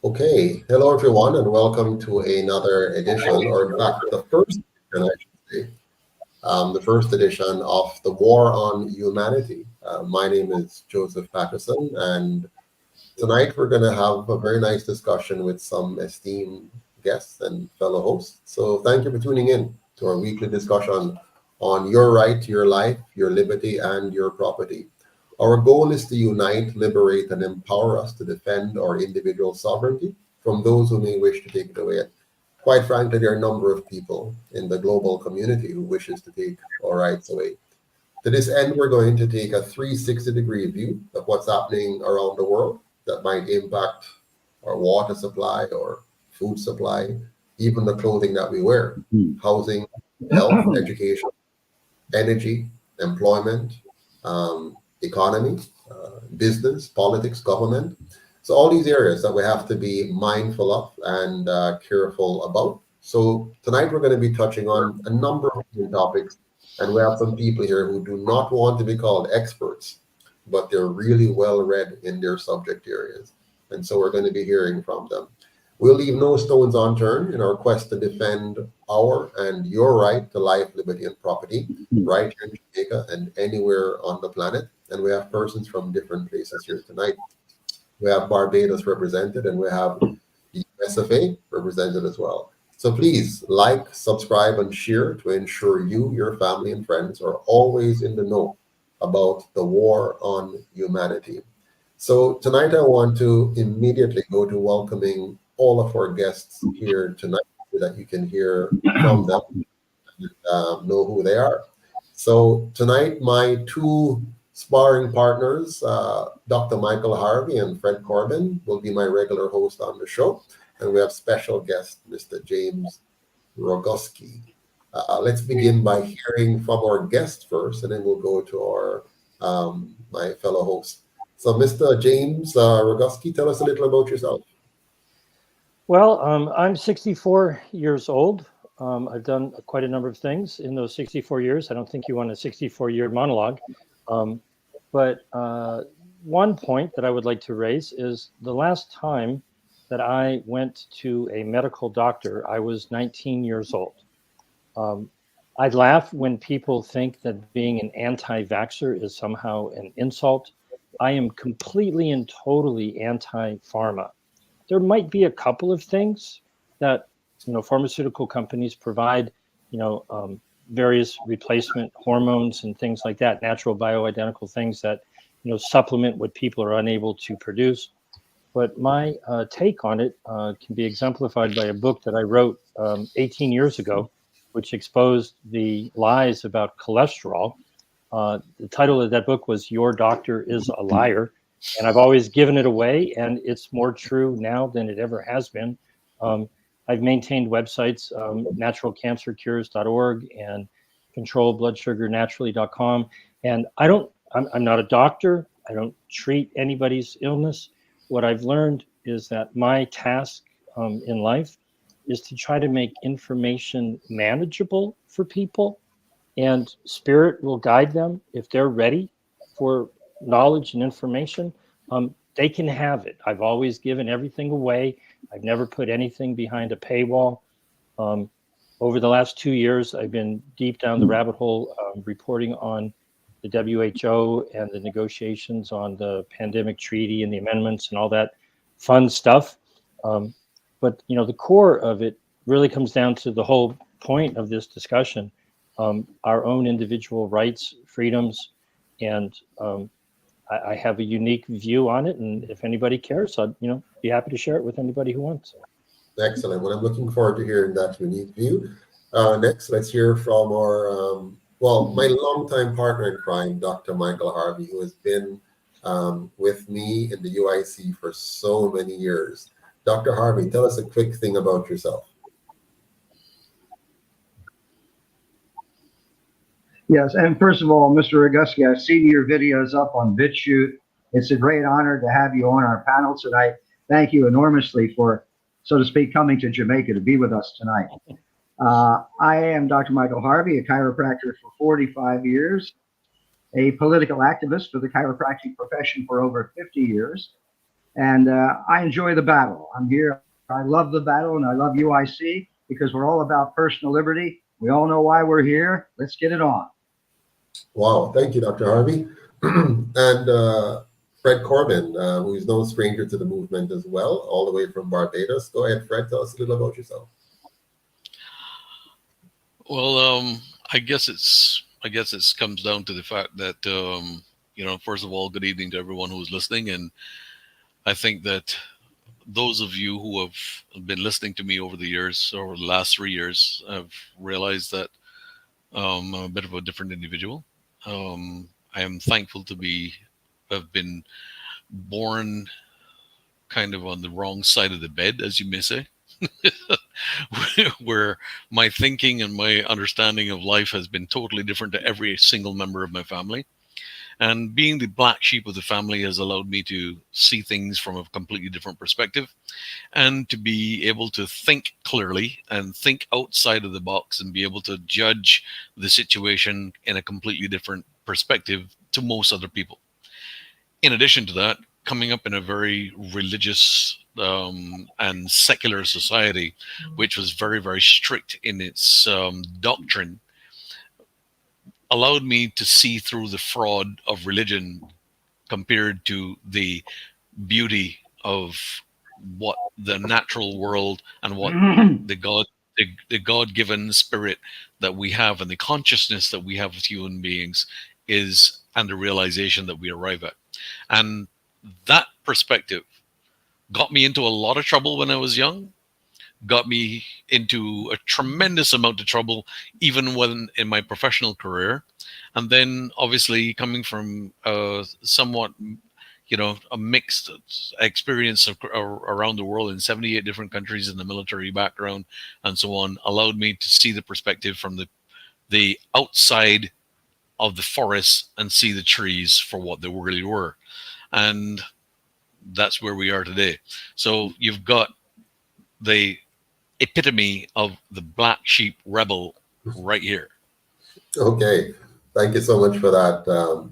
Okay, hello everyone, and welcome to another edition, or in fact, the first edition, I should say, the first edition of the War on Humanity. My name is Joseph Patterson, and tonight we're going to have a very nice discussion with some esteemed guests and fellow hosts. So thank you for tuning in to our weekly discussion on your right to your life, your liberty, and your property. Our goal is to unite, liberate, and empower us to defend our individual sovereignty from those who may wish to take it away. Quite frankly, there are a number of people in the global community who wishes to take our rights away. To this end, we're going to take a 360-degree view of what's happening around the world that might impact our water supply or food supply, even the clothing that we wear, housing, health, education, energy, employment, economy, business, politics, government. So all these areas that we have to be mindful of and careful about. So tonight we're going to be touching on a number of different topics, and we have some people here who do not want to be called experts, but they're really well read in their subject areas. And so we're going to be hearing from them. We'll leave no stones unturned in our quest to defend our and your right to life, liberty, and property, right here in Jamaica and anywhere on the planet. And we have persons from different places here tonight. We have Barbados represented, and we have the USFA represented as well. So please like, subscribe, and share to ensure you, your family, and friends are always in the know about the war on humanity. So tonight I want to immediately go to welcoming all of our guests here tonight so that you can hear from them and know who they are. So tonight my two sparring partners, Dr. Michael Harvey and Fred Corbin, will be my regular host on the show. And we have special guest, Mr. James Roguski. Let's begin by hearing from our guest first, and then we'll go to our my fellow hosts. So, Mr. James Roguski, tell us a little about yourself. Well, I'm 64 years old. I've done quite a number of things in those 64 years. I don't think you want a 64-year monologue. But one point that I would like to raise is the last time that I went to a medical doctor, I was 19 years old. I laugh when people think that being an anti-vaxxer is somehow an insult. I am completely and totally anti-pharma. There might be a couple of things that, pharmaceutical companies provide, various replacement hormones and things like that, natural bioidentical things that, supplement what people are unable to produce. But my take on it can be exemplified by a book that I wrote 18 years ago, which exposed the lies about cholesterol. The title of that book was Your Doctor is a Liar. And I've always given it away, and it's more true now than it ever has been. I've maintained websites, naturalcancercures.org and controlbloodsugarnaturally.com. And I'm not a doctor. I don't treat anybody's illness. What I've learned is that my task in life is to try to make information manageable for people, and spirit will guide them. If they're ready for knowledge and information, they can have it. I've always given everything away. I've never put anything behind a paywall. Over the last 2 years, I've been deep down the rabbit hole reporting on the WHO and the negotiations on the pandemic treaty and the amendments and all that fun stuff. But the core of it really comes down to the whole point of this discussion, our own individual rights, freedoms, and I have a unique view on it. And if anybody cares, I'd be happy to share it with anybody who wants. Excellent. Well, I'm looking forward to hearing that unique view. Next, let's hear from my longtime partner in crime, Dr. Michael Harvey, who has been with me in the UIC for so many years. Dr. Harvey, tell us a quick thing about yourself. Yes, and first of all, Mr. Roguski, I've seen your videos up on BitChute. It's a great honor to have you on our panel tonight. Thank you enormously for, so to speak, coming to Jamaica to be with us tonight. I am Dr. Michael Harvey, a chiropractor for 45 years, a political activist for the chiropractic profession for over 50 years, and I enjoy the battle. I'm here. I love the battle, and I love UIC because we're all about personal liberty. We all know why we're here. Let's get it on. Wow, thank you, Dr. Harvey. And Fred Corbin, who is no stranger to the movement as well, all the way from Barbados. Go ahead, Fred, tell us a little about yourself. Well, I guess it comes down to the fact that first of all, good evening to everyone who's listening, and I think that those of you who have been listening to me over the years, over the last 3 years, have realized that I'm a bit of a different individual. I am thankful to have been born kind of on the wrong side of the bed, as you may say. Where my thinking and my understanding of life has been totally different to every single member of my family. And being the black sheep of the family has allowed me to see things from a completely different perspective and to be able to think clearly and think outside of the box and be able to judge the situation in a completely different perspective to most other people. In addition to that, coming up in a very religious and secular society, which was very, very strict in its doctrine, allowed me to see through the fraud of religion compared to the beauty of what the natural world and what the God-given spirit that we have and the consciousness that we have as human beings is, and the realization that we arrive at. And that perspective got me into a lot of trouble when I was young, got me into a tremendous amount of trouble even when in my professional career. And then obviously coming from somewhat, a mixed experience around the world in 78 different countries in the military background and so on, allowed me to see the perspective from the outside of the forest and see the trees for what they really were. And that's where we are today. So you've got the epitome of the black sheep rebel right here. Okay, thank you so much for that,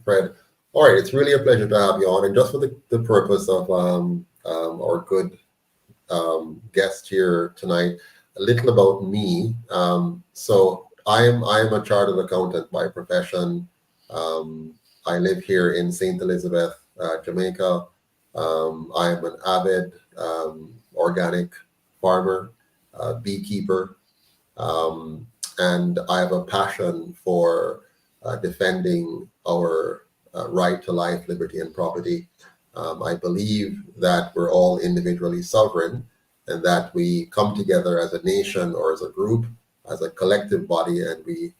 Fred. All right, it's really a pleasure to have you on, and just for the purpose of our good guest here tonight, a little about me. So I am a chartered accountant by profession. I live here in St. Elizabeth, Jamaica. I am an avid organic farmer, beekeeper, and I have a passion for defending our right to life, liberty, and property. I believe that we're all individually sovereign and that we come together as a nation or as a group, as a collective body, and we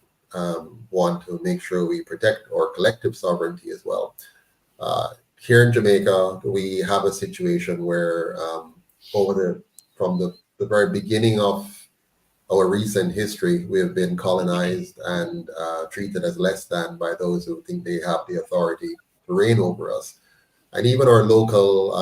want to make sure we protect our collective sovereignty as well. Here in Jamaica, we have a situation where from the very beginning of our recent history, we have been colonized and treated as less than by those who think they have the authority to reign over us. And even our local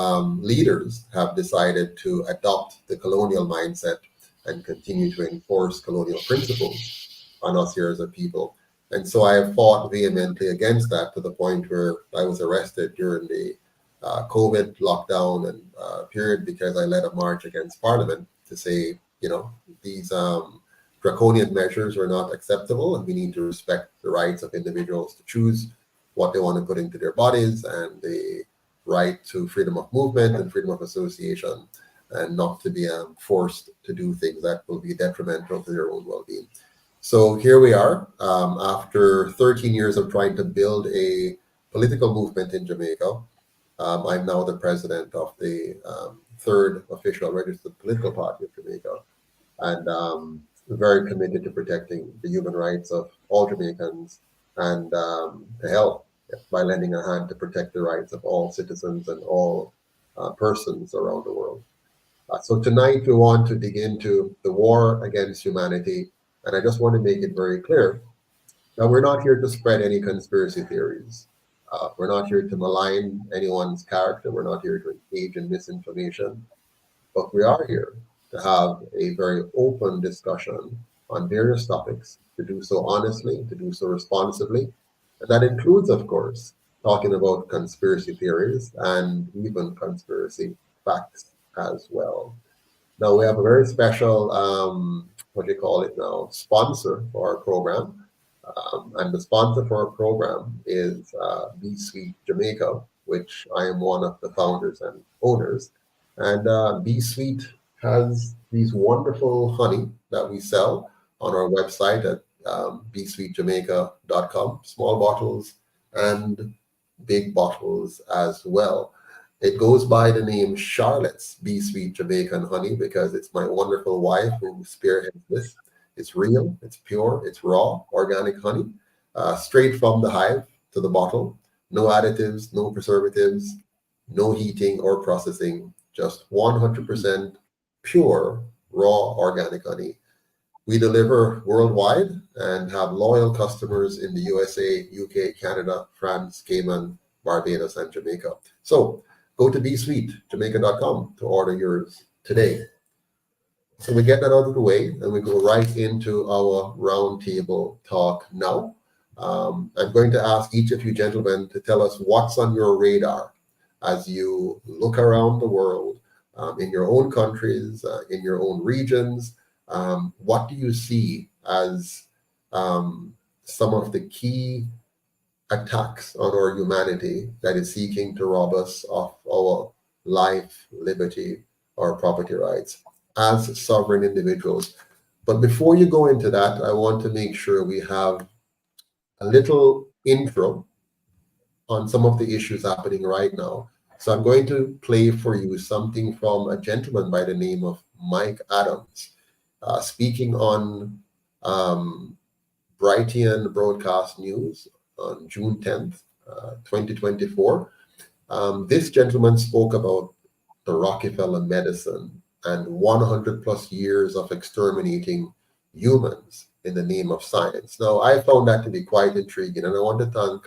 leaders have decided to adopt the colonial mindset and continue to enforce colonial principles on us here as a people. And so I have fought vehemently against that to the point where I was arrested during the COVID lockdown and period because I led a march against Parliament to say, these draconian measures are not acceptable and we need to respect the rights of individuals to choose what they want to put into their bodies and the right to freedom of movement and freedom of association and not to be forced to do things that will be detrimental to their own well-being. So here we are, after 13 years of trying to build a political movement in Jamaica. I'm now the president of the third official registered political party of Jamaica. And very committed to protecting the human rights of all Jamaicans and to help by lending a hand to protect the rights of all citizens and all persons around the world. So tonight we want to dig into the war against humanity, and I just want to make it very clear that we're not here to spread any conspiracy theories. We're not here to malign anyone's character. We're not here to engage in misinformation. But we are here to have a very open discussion on various topics, to do so honestly, to do so responsibly. And that includes, of course, talking about conspiracy theories and even conspiracy facts as well. Now, we have a very special, what do you call it now, sponsor for our program. And the sponsor for our program is Be Sweet Jamaica, which I am one of the founders and owners. And Be Sweet has these wonderful honey that we sell on our website at besweetjamaica.com, small bottles and big bottles as well. It goes by the name Charlotte's Be Sweet Jamaican Honey because it's my wonderful wife who spearheads this. It's real, it's pure, it's raw, organic honey, straight from the hive to the bottle. No additives, no preservatives, no heating or processing, just 100% pure, raw, organic honey. We deliver worldwide and have loyal customers in the USA, UK, Canada, France, Cayman, Barbados, and Jamaica. So go to besweetjamaica.com to order yours today. So we get that out of the way and we go right into our roundtable talk now. I'm going to ask each of you gentlemen to tell us what's on your radar as you look around the world, in your own countries, in your own regions. What do you see as some of the key attacks on our humanity that is seeking to rob us of our life, liberty, or property rights as sovereign individuals? But before you go into that, I want to make sure we have a little intro on some of the issues happening right now. So I'm going to play for you something from a gentleman by the name of Mike Adams, speaking on Brightian Broadcast News on June 10th, 2024. This gentleman spoke about the Rockefeller medicine and 100 plus years of exterminating humans in the name of science. Now, I found that to be quite intriguing, and I want to thank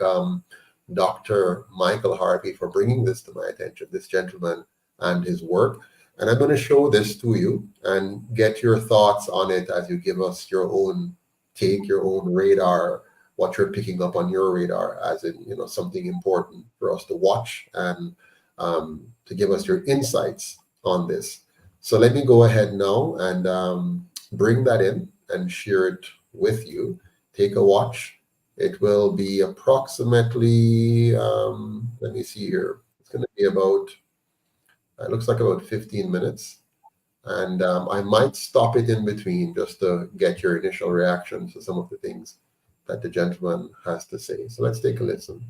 Dr. Michael Harvey for bringing this to my attention, this gentleman and his work. And I'm going to show this to you and get your thoughts on it as you give us your own take, your own radar, what you're picking up on your radar as in, something important for us to watch and to give us your insights on this. So let me go ahead now and bring that in and share it with you. Take a watch. It will be approximately, let me see here. It's going to be about, it looks like about 15 minutes. And I might stop it in between just to get your initial reaction to some of the things that the gentleman has to say. So let's take a listen.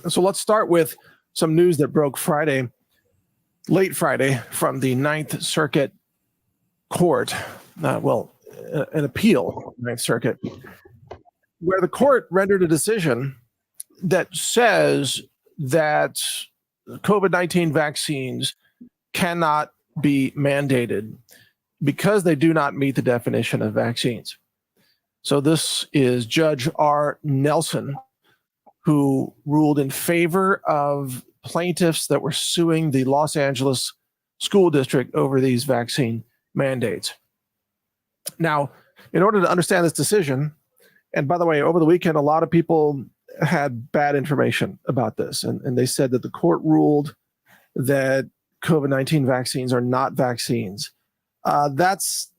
So let's start with some news that broke Friday, late Friday, from the Ninth Circuit Court. An appeal, Ninth Circuit, where the court rendered a decision that says that COVID-19 vaccines cannot be mandated because they do not meet the definition of vaccines. So this is Judge R. Nelson, who ruled in favor of plaintiffs that were suing the Los Angeles school district over these vaccine mandates. Now, in order to understand this decision, and by the way, over the weekend, a lot of people had bad information about this, and they said that the court ruled that COVID-19 vaccines are not vaccines. That's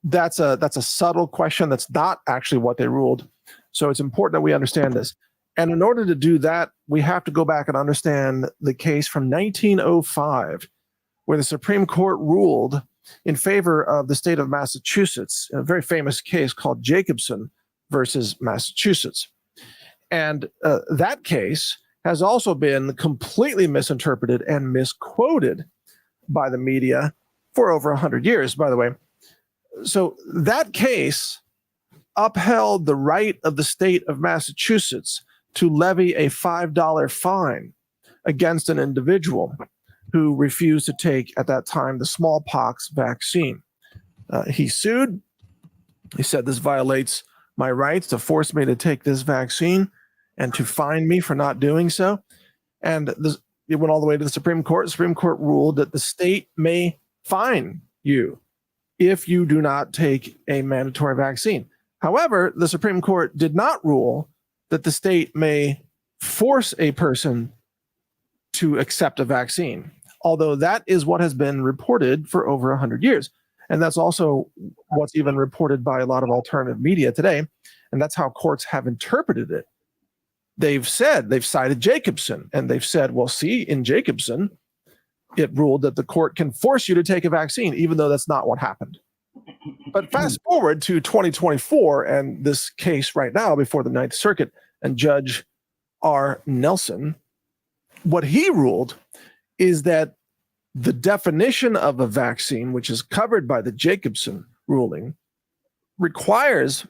a subtle question. That's not actually what they ruled. So it's important that we understand this. And in order to do that, we have to go back and understand the case from 1905, where the Supreme Court ruled in favor of the state of Massachusetts, a very famous case called Jacobson versus Massachusetts. And that case has also been completely misinterpreted and misquoted by the media for over 100 years, by the way. So that case upheld the right of the state of Massachusetts to levy a $5 fine against an individual who refused to take, at that time, the smallpox vaccine. He sued. He said, this violates my rights to force me to take this vaccine and to fine me for not doing so. And it went all the way to the Supreme Court. The Supreme Court ruled that the state may fine you if you do not take a mandatory vaccine. However, the Supreme Court did not rule that the state may force a person to accept a vaccine, although that is what has been reported for over 100 years. And that's also what's even reported by a lot of alternative media today. And that's how courts have interpreted it. They've cited Jacobson, and they've said, well, see, in Jacobson, it ruled that the court can force you to take a vaccine, even though that's not what happened. But fast forward to 2024 and this case right now before the Ninth Circuit and Judge R. Nelson, what he ruled is that the definition of a vaccine, which is covered by the Jacobson ruling, requires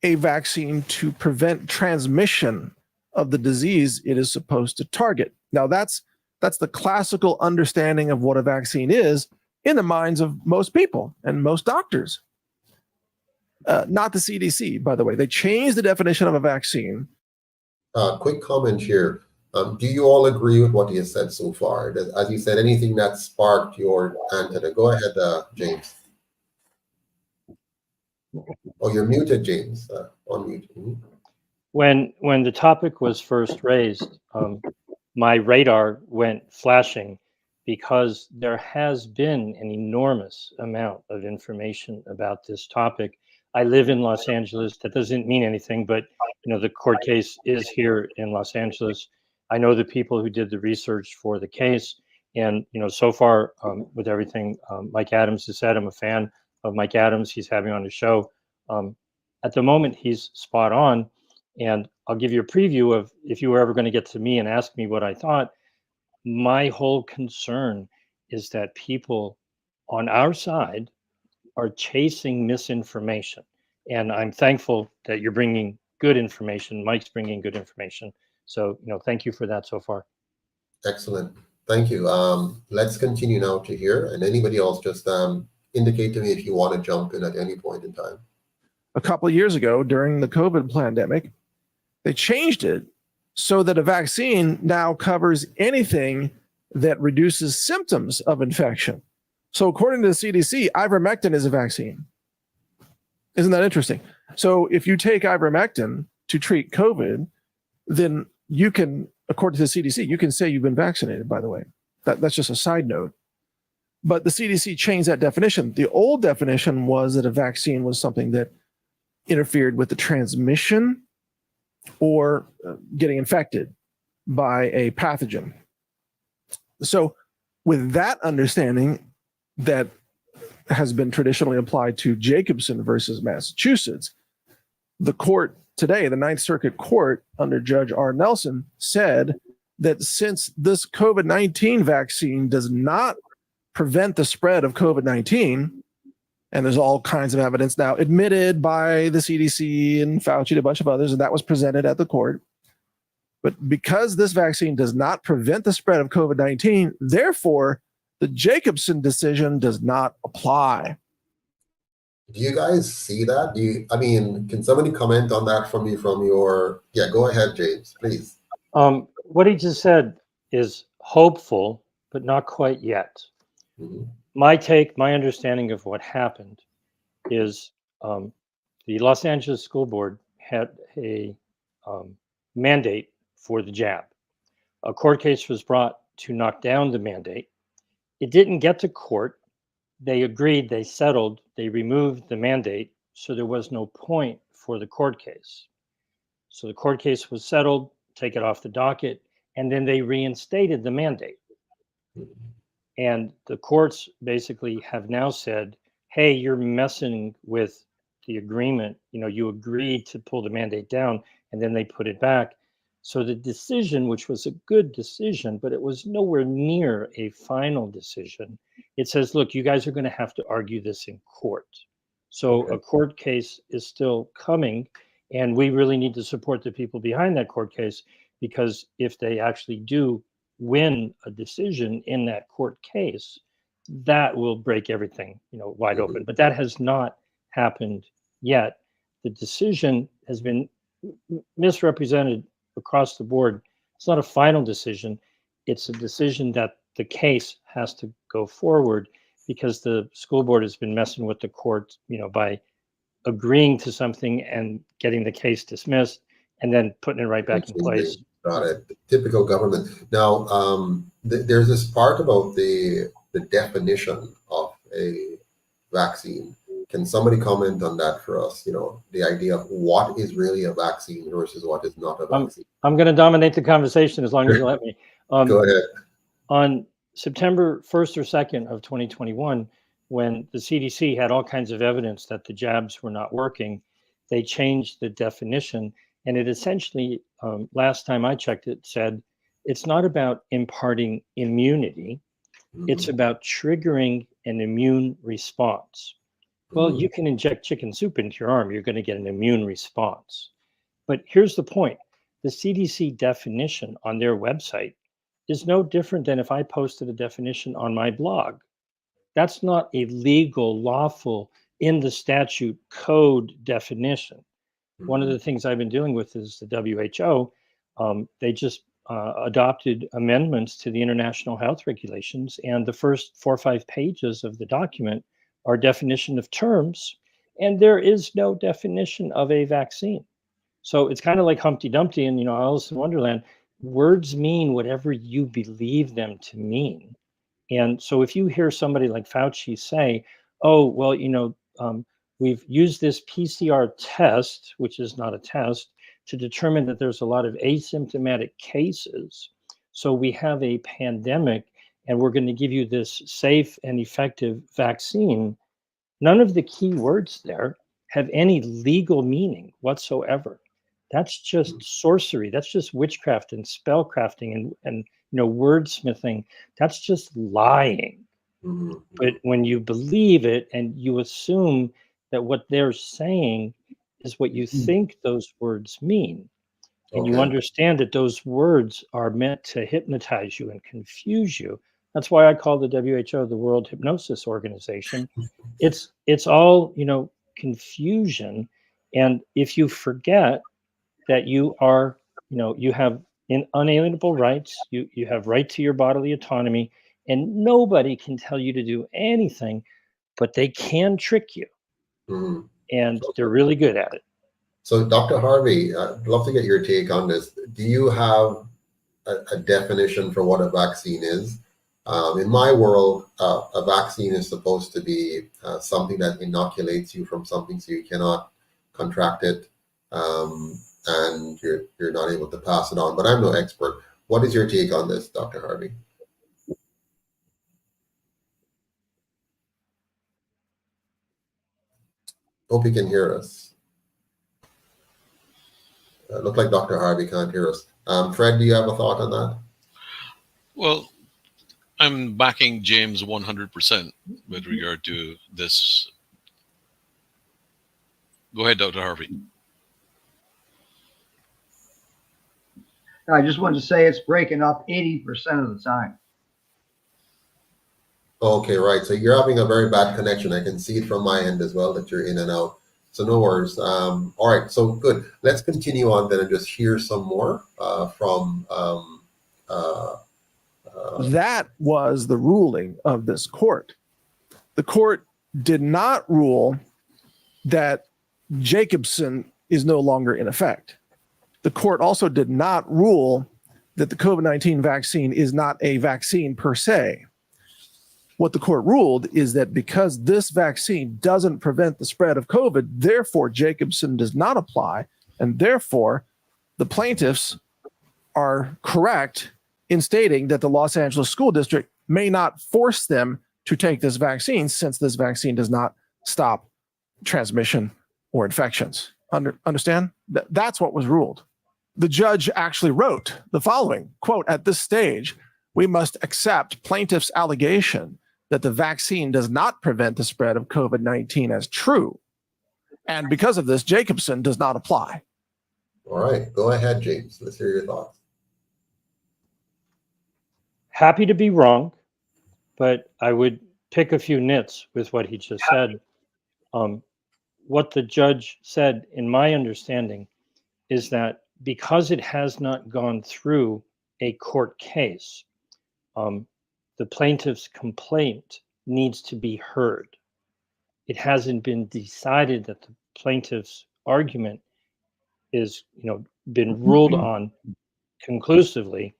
a vaccine to prevent transmission of the disease it is supposed to target. Now, that's the classical understanding of what a vaccine is in the minds of most people and most doctors. Not the CDC, by the way. They changed the definition of a vaccine. Quick comment here. Do you all agree with what he has said so far? As you said, anything that sparked your antenna? Go ahead, James. Oh, you're muted, James. Unmute. When the topic was first raised, my radar went flashing because there has been an enormous amount of information about this topic. I live in Los Angeles. That doesn't mean anything, but the court case is here in Los Angeles. I know the people who did the research for the case, and so far with everything Mike Adams has said, I'm a fan of Mike Adams. He's having on the show. At the moment, he's spot on. And I'll give you a preview of if you were ever going to get to me and ask me what I thought. My whole concern is that people on our side are chasing misinformation. And I'm thankful that you're bringing good information. Mike's bringing good information. So, thank you for that so far. Excellent. Thank you. Let's continue now to hear. And anybody else, just indicate to me if you want to jump in at any point in time. A couple of years ago, during the COVID pandemic, they changed it so that a vaccine now covers anything that reduces symptoms of infection. So according to the CDC, ivermectin is a vaccine. Isn't that interesting? So if you take ivermectin to treat COVID, then you can, according to the CDC, you can say you've been vaccinated, by the way. That's just a side note. But the CDC changed that definition. The old definition was that a vaccine was something that interfered with the transmission or getting infected by a pathogen. So with that understanding that has been traditionally applied to Jacobson versus Massachusetts, the court today, the Ninth Circuit Court under Judge R. Nelson, said that since this COVID-19 vaccine does not prevent the spread of COVID-19, and there's all kinds of evidence now admitted by the CDC and Fauci and a bunch of others, and that was presented at the court. But because this vaccine does not prevent the spread of COVID-19, therefore, the Jacobson decision does not apply. Do you guys see that? Can somebody comment on that from your, yeah, go ahead, James, please. What he just said is hopeful, but not quite yet. Mm-hmm. My understanding of what happened is the Los Angeles School Board had a mandate for the jab. A court case was brought to knock down the mandate. It didn't get to court. They agreed, they settled, they removed the mandate, so there was no point for the court case. So the court case was settled, take it off the docket, and then they reinstated the mandate. And the courts basically have now said, hey, you're messing with the agreement. You agreed to pull the mandate down, and then they put it back. So the decision, which was a good decision, but it was nowhere near a final decision, it says, look, you guys are going to have to argue this in court. So Okay. a court case is still coming, and we really need to support the people behind that court case, because if they actually do win a decision in that court case, that will break everything, wide Mhm. open. But that has not happened yet. The decision has been misrepresented across the board. It's not a final decision. It's a decision that the case has to go forward, because the school board has been messing with the court, by agreeing to something and getting the case dismissed and then putting it right back in place. Got it. Typical government. Now, there's this part about the definition of a vaccine. Can somebody comment on that for us? The idea of what is really a vaccine versus what is not a vaccine. I'm going to dominate the conversation as long as you let me. Go ahead. On September 1st or 2nd of 2021, when the CDC had all kinds of evidence that the jabs were not working, they changed the definition. And it essentially, last time I checked, it said it's not about imparting immunity, it's about triggering an immune response. Well, you can inject chicken soup into your arm, you're going to get an immune response. But here's the point. The CDC definition on their website is no different than if I posted a definition on my blog. That's not a legal, lawful, in the statute code definition. One of the things I've been dealing with is the WHO. They just adopted amendments to the international health regulations, and the first 4 or 5 pages of the document are definition of terms, and there is no definition of a vaccine. So it's kind of like Humpty Dumpty and Alice in Wonderland. Words mean whatever you believe them to mean. And so if you hear somebody like Fauci say, oh, well, we've used this PCR test, which is not a test, to determine that there's a lot of asymptomatic cases. So we have a pandemic, and we're going to give you this safe and effective vaccine. None of the key words there have any legal meaning whatsoever. That's just sorcery. That's just witchcraft and spellcrafting and wordsmithing. That's just lying. But when you believe it and you assume that what they're saying is what you think those words mean, and you understand that those words are meant to hypnotize you and confuse you. That's why I call the WHO the World Hypnosis Organization. It's all, confusion. And if you forget that you are, you have unalienable rights, you have right to your bodily autonomy, and nobody can tell you to do anything, but they can trick you. And they're really good at it. So, Dr. Harvey, I'd love to get your take on this. Do you have a definition for what a vaccine is? In my world, a vaccine is supposed to be something that inoculates you from something so you cannot contract it, and you're not able to pass it on. But I'm no expert. What is your take on this, Dr. Harvey? Hope you can hear us. Look like Dr. Harvey can't hear us. Fred, do you have a thought on that? Well, I'm backing James 100% with regard to this. Go ahead, Dr. Harvey. I just wanted to say it's breaking up 80% of the time. Okay, right. So you're having a very bad connection. I can see it from my end as well that you're in and out. So no worries. All right, so good. Let's continue on then and just hear some more from. That was the ruling of this court. The court did not rule that Jacobson is no longer in effect. The court also did not rule that the COVID-19 vaccine is not a vaccine per se. What the court ruled is that because this vaccine doesn't prevent the spread of COVID, therefore Jacobson does not apply, and therefore the plaintiffs are correct in stating that the Los Angeles School District may not force them to take this vaccine, since this vaccine does not stop transmission or infections. Understand? That's what was ruled. The judge actually wrote the following, quote, "At this stage, we must accept plaintiff's allegation that the vaccine does not prevent the spread of COVID-19 as true. And because of this, Jacobson does not apply. All right, go ahead, James. Let's hear your thoughts. Happy to be wrong, but I would pick a few nits with what he just said. What the judge said, in my understanding, is that because it has not gone through a court case, the plaintiff's complaint needs to be heard. It hasn't been decided that the plaintiff's argument is, been ruled on conclusively.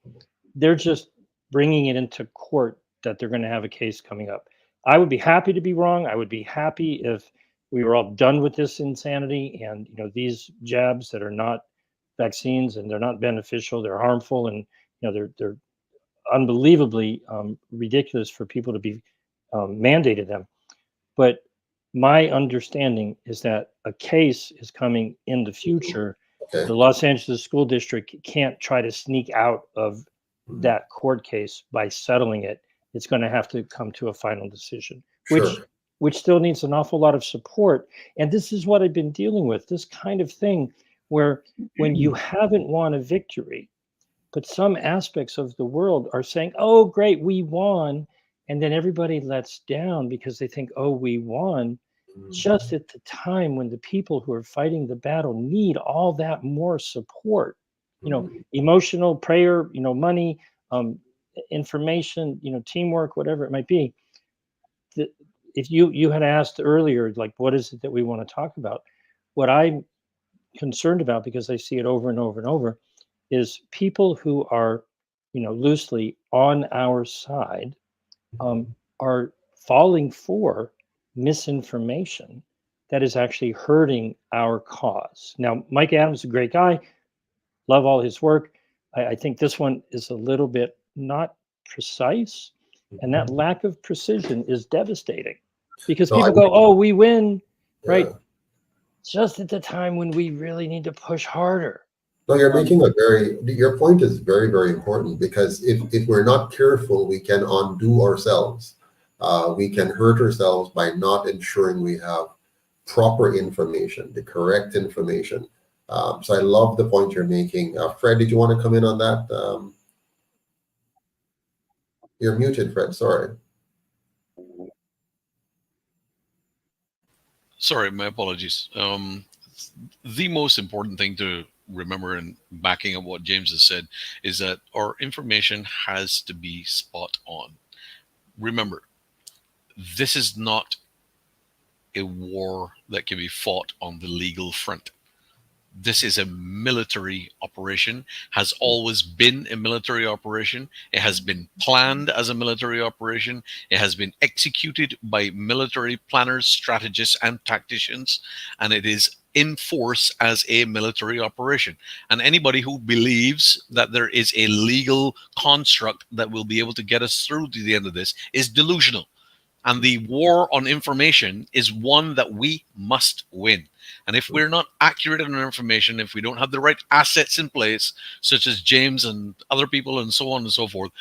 They're just bringing it into court that they're going to have a case coming up. I would be happy to be wrong. I would be happy if we were all done with this insanity, and these jabs that are not vaccines and they're not beneficial, they're harmful, and they're unbelievably ridiculous for people to be mandated them. But my understanding is that a case is coming in the future. Okay. The Los Angeles School District can't try to sneak out of that court case by settling it. It's going to have to come to a final decision, Sure. which still needs an awful lot of support. And this is what I've been dealing with, this kind of thing where when you haven't won a victory, but some aspects of the world are saying, oh, great, we won. And then everybody lets down because they think, oh, we won, just at the time when the people who are fighting the battle need all that more support, emotional, prayer, money, information, teamwork, whatever it might be. If you had asked earlier, like, what is it that we want to talk about? What I'm concerned about, because I see it over and over and over, is people who are, loosely on our side are falling for misinformation that is actually hurting our cause. Now, Mike Adams is a great guy. Love all his work. I think this one is a little bit not precise, and that lack of precision is devastating because people go, oh, we win, right? Just at the time when we really need to push harder. No, you're making your point is very, very important, because if we're not careful, we can undo ourselves. We can hurt ourselves by not ensuring we have proper information, the correct information. So I love the point you're making. Fred, did you want to come in on that? You're muted, Fred. Sorry. Sorry, my apologies. The most important thing to remember, in backing up what James has said, is that our information has to be spot on. Remember, this is not a war that can be fought on the legal front. This is a military operation, has always been a military operation. It has been planned as a military operation. It has been executed by military planners, strategists, and tacticians, and it is in force as a military operation. And anybody who believes that there is a legal construct that will be able to get us through to the end of this is delusional. And the war on information is one that we must win. And if we're not accurate in our information, if we don't have the right assets in place, such as James and other people and so on and so forth,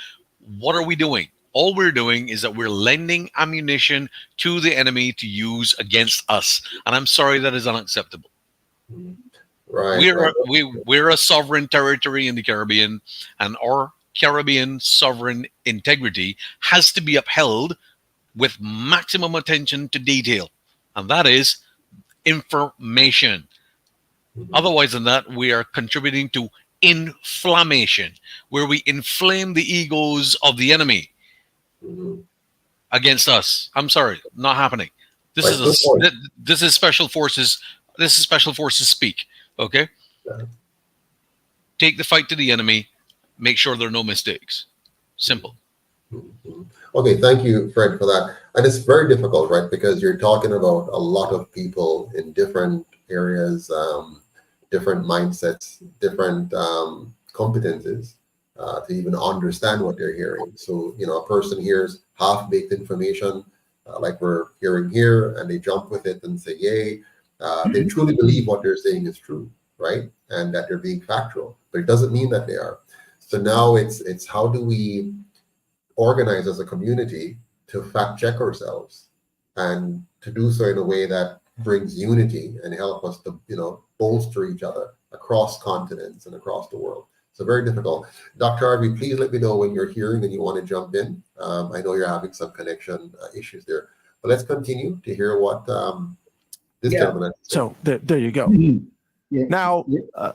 what are we doing? All we're doing is that we're lending ammunition to the enemy to use against us. And I'm sorry, that is unacceptable. Right. We're a sovereign territory in the Caribbean, and our Caribbean sovereign integrity has to be upheld with maximum attention to detail. And that is information. Otherwise than that, we are contributing to inflammation, where we inflame the egos of the enemy against us. I'm sorry, not happening. This is special forces. This is special forces speak. Okay. Yeah. Take the fight to the enemy. Make sure there are no mistakes. Simple. Okay, thank you, Fred, for that. And it's very difficult, right? Because you're talking about a lot of people in different areas, different mindsets, different competences to even understand what they're hearing. So, a person hears half-baked information like we're hearing here, and they jump with it and say, yay. They truly believe what they're saying is true, right? And that they're being factual, but it doesn't mean that they are. So now it's how do we organize as a community to fact check ourselves and to do so in a way that brings unity and help us to, bolster each other across continents and across the world. So very difficult. Dr. Harvey, please let me know when you're hearing and you want to jump in. I know you're having some connection issues there, but let's continue to hear what this gentleman has to say. So there you go. Yeah. Now,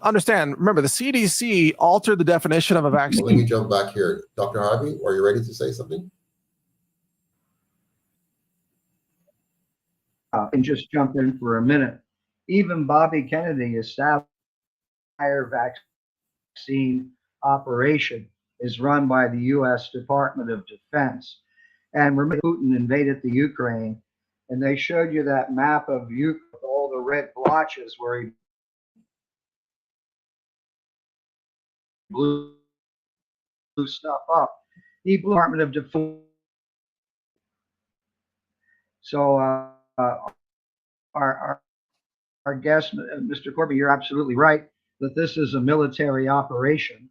understand, remember, the CDC altered the definition of a vaccine. Well, let me jump back here. Dr. Harvey, are you ready to say something? And just jump in for a minute. Even Bobby Kennedy established entire vaccine operation is run by the U.S. Department of Defense. And remember, Putin invaded the Ukraine, and they showed you that map of Ukraine with all the red blotches where he blew stuff up. He blew the Department of Defense. So our guest, Mr. Corby, you're absolutely right that this is a military operation.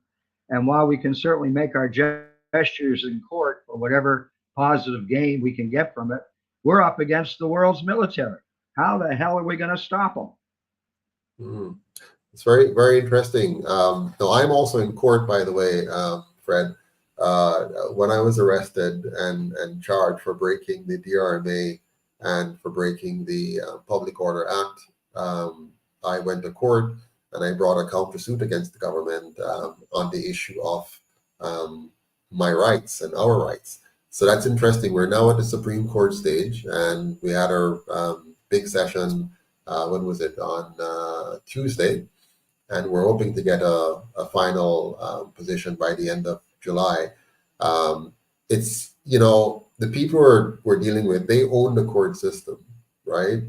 And while we can certainly make our gestures in court for whatever positive gain we can get from it, we're up against the world's military. How the hell are we going to stop them? Mm. It's very, very interesting. So I'm also in court, by the way, Fred. When I was arrested and charged for breaking the DRMA and for breaking the Public Order Act, I went to court and I brought a countersuit against the government on the issue of my rights and our rights. So that's interesting. We're now at the Supreme Court stage, and we had our big session, when was it, on Tuesday, and we're hoping to get a final position by the end of July. It's, the people we're dealing with, they own the court system, right?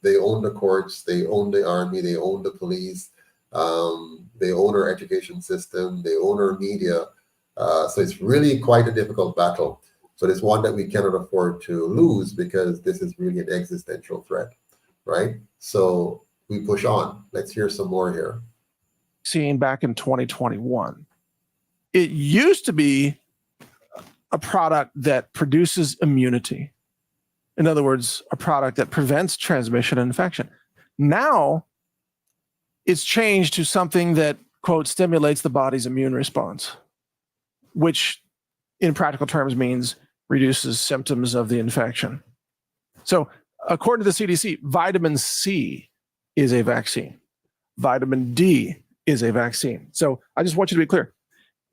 They own the courts, they own the army, they own the police, they own our education system, they own our media. So it's really quite a difficult battle, but it's one that we cannot afford to lose because this is really an existential threat, right? So we push on. Let's hear some more here. Seen back in 2021. It used to be a product that produces immunity. In other words, a product that prevents transmission and infection. Now, it's changed to something that, quote, stimulates the body's immune response, which in practical terms means reduces symptoms of the infection. So, according to the CDC, vitamin C is a vaccine. Vitamin D is a vaccine. So, I just want you to be clear.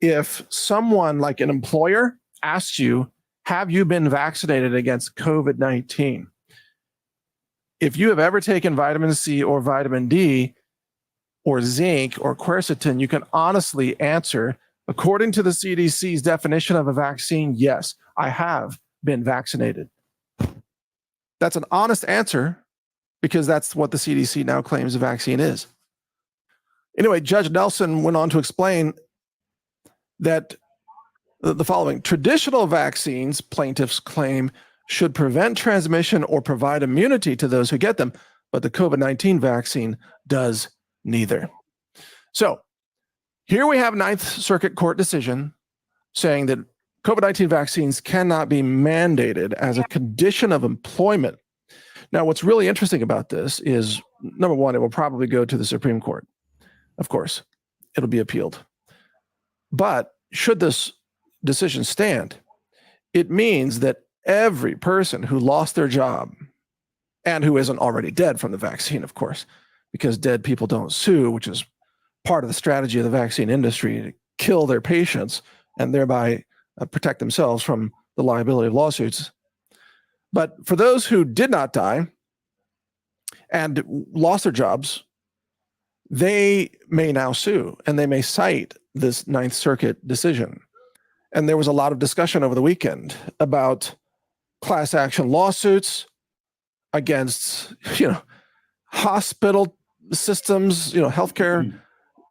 If someone like an employer asks you, have you been vaccinated against COVID-19? If you have ever taken vitamin C or vitamin D or zinc or quercetin, you can honestly answer, according to the CDC's definition of a vaccine, yes, I have been vaccinated. That's an honest answer because that's what the CDC now claims a vaccine is. Anyway, Judge Nelson went on to explain that the following: traditional vaccines, plaintiffs claim, should prevent transmission or provide immunity to those who get them, but the COVID-19 vaccine does neither. So here we have Ninth Circuit Court decision saying that COVID-19 vaccines cannot be mandated as a condition of employment. Now, what's really interesting about this is, number one, it will probably go to the Supreme Court. Of course, it'll be appealed. But should this decision stand, it means that every person who lost their job and who isn't already dead from the vaccine, of course, because dead people don't sue, which is part of the strategy of the vaccine industry to kill their patients and thereby protect themselves from the liability of lawsuits. But for those who did not die and lost their jobs, they may now sue and they may cite this Ninth Circuit decision. And there was a lot of discussion over the weekend about class action lawsuits against, hospital systems, healthcare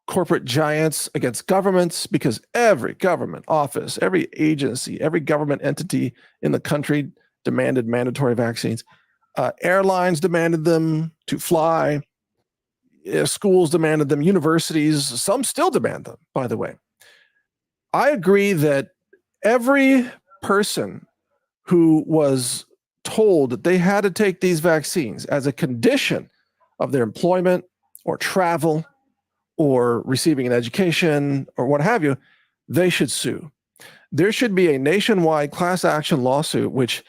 corporate giants, against governments, because every government office, every agency, every government entity in the country demanded mandatory vaccines. Airlines demanded them to fly. Schools demanded them. Universities, some still demand them, by the way. I agree that every person who was told that they had to take these vaccines as a condition of their employment or travel or receiving an education or what have you, they should sue. There should be a nationwide class action lawsuit, which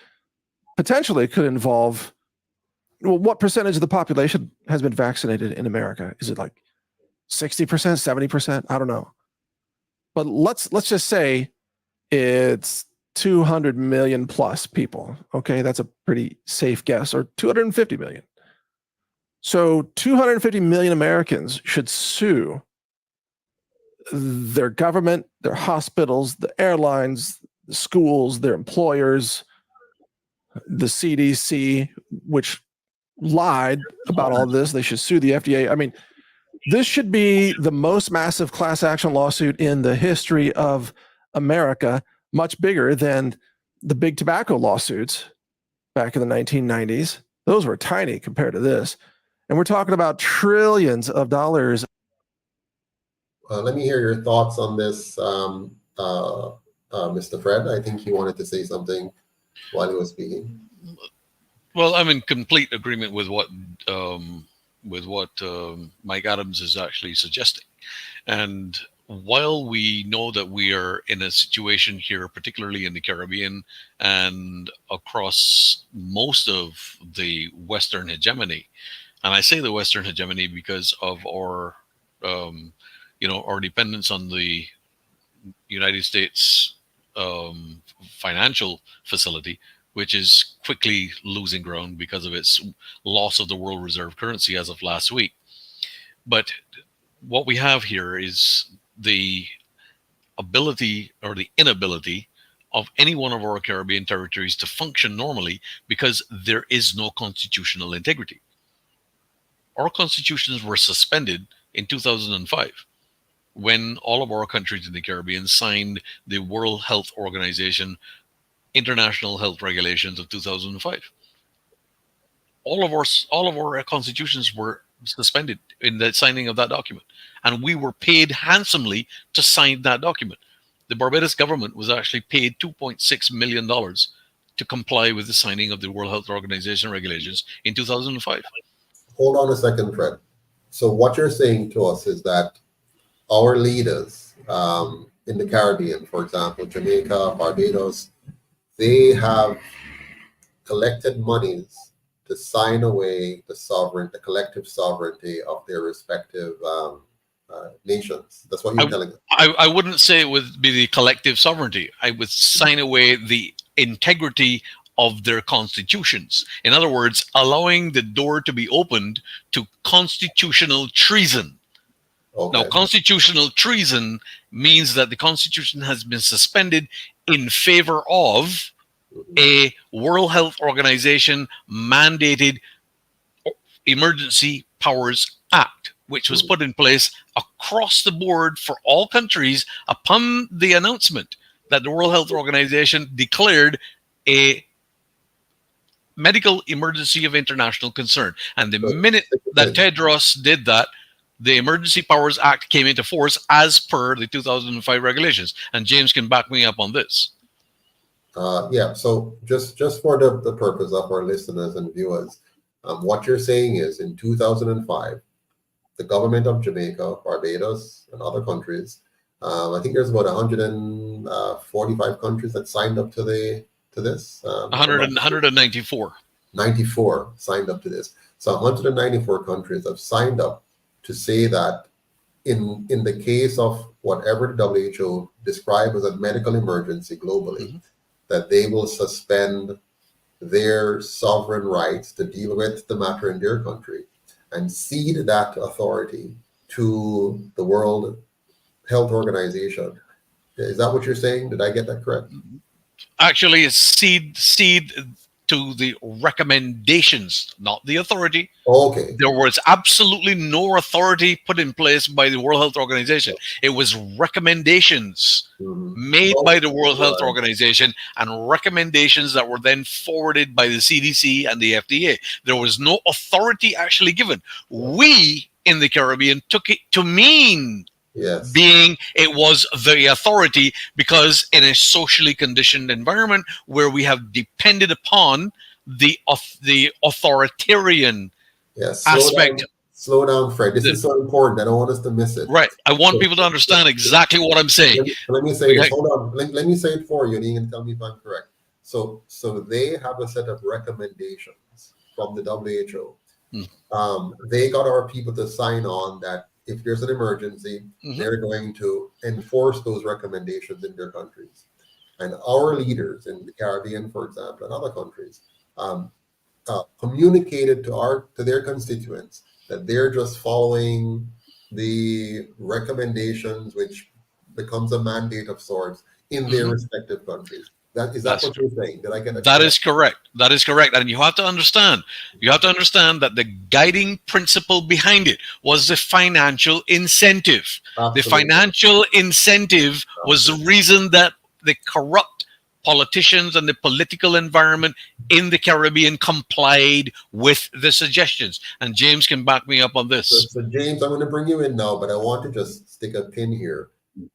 potentially could involve, well, what percentage of the population has been vaccinated in America? Is it like 60%, 70%? I don't know. But let's just say it's 200 million plus people. Okay, that's a pretty safe guess, or 250 million. So 250 million Americans should sue their government, their hospitals, the airlines, the schools, their employers, the CDC, which lied about all this. They should sue the FDA. I mean, this should be the most massive class action lawsuit in the history of America, much bigger than the big tobacco lawsuits back in the 1990s. Those were tiny compared to this. And we're talking about trillions of dollars. Let me hear your thoughts on this, Mr. Fred. I think he wanted to say something while he was speaking. Well, I'm in complete agreement with what Mike Adams is actually suggesting. And while we know that we are in a situation here, particularly in the Caribbean and across most of the Western hegemony, and I say the Western hegemony because of our, our dependence on the United States financial facility, which is quickly losing ground because of its loss of the world reserve currency as of last week. But what we have here is the ability or the inability of any one of our Caribbean territories to function normally because there is no constitutional integrity. Our constitutions were suspended in 2005 when all of our countries in the Caribbean signed the World Health Organization International Health Regulations of 2005. All of our constitutions were suspended in the signing of that document, and we were paid handsomely to sign that document. The Barbados government was actually paid $2.6 million to comply with the signing of the World Health Organization regulations in 2005. Hold on a second, Fred. So what you're saying to us is that our leaders in the Caribbean, for example, Jamaica, Barbados, they have collected monies to sign away the collective sovereignty of their respective nations. That's what you're telling us. I wouldn't say it would be the collective sovereignty. I would sign away the integrity of their constitutions. In other words, allowing the door to be opened to constitutional treason. Okay. Now, constitutional treason means that the Constitution has been suspended in favor of a World Health Organization mandated Emergency Powers Act, which was put in place across the board for all countries upon the announcement that the World Health Organization declared a medical emergency of international concern. And the minute that Tedros did that, the Emergency Powers Act came into force as per the 2005 regulations. And James can back me up on this. Yeah, so just for the purpose of our listeners and viewers, what you're saying is in 2005, the government of Jamaica, Barbados, and other countries, I think there's about 145 countries that signed up to this. 194. 94 signed up to this. So 194 countries have signed up to say that in the case of whatever the WHO described as a medical emergency globally, that they will suspend their sovereign rights to deal with the matter in their country and cede that authority to the World Health Organization. Is that what you're saying? Did I get that correct? Actually, it's cede to the recommendations, not the authority. Okay. There was absolutely no authority put in place by the World Health Organization. It was recommendations made by the World Health Organization and recommendations that were then forwarded by the CDC and the FDA. There was no authority actually given. We in the Caribbean took it to mean Yes. being it was the authority, because in a socially conditioned environment where we have depended upon the authoritarian Yes. aspect. Slow down, Fred. This is so important. I don't want us to miss it. Right. I want So, people to understand exactly what I'm saying. let me say this. Okay. Hold on. Let me say it for you, and you can tell me if I'm correct. So they have a set of recommendations from the WHO. They got our people to sign on that if there's an emergency, they're going to enforce those recommendations in their countries. And our leaders in the Caribbean, for example, and other countries, communicated to their constituents that they're just following the recommendations, which becomes a mandate of sorts in their respective countries. Is that what you're saying? Did I get it? That is correct. That is correct. And you have to understand that the guiding principle behind it was the financial incentive. Absolutely. The financial incentive was the reason that the corrupt politicians and the political environment in the Caribbean complied with the suggestions. And James can back me up on this. So James, I'm going to bring you in now, but I want to just stick a pin here.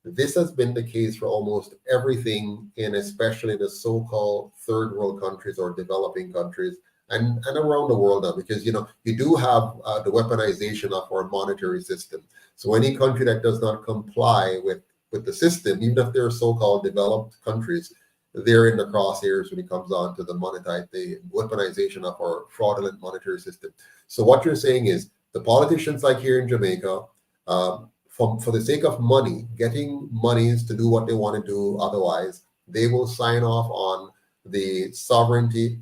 This has been the case for almost everything in especially the so-called third world countries or developing countries and around the world now, because you do have the weaponization of our monetary system. So any country that does not comply with the system, even if they're so-called developed countries, they're in the crosshairs when it comes on to the weaponization of our fraudulent monetary system. So what you're saying is the politicians like here in Jamaica, for the sake of money, getting monies to do what they want to do, otherwise they will sign off on the sovereignty,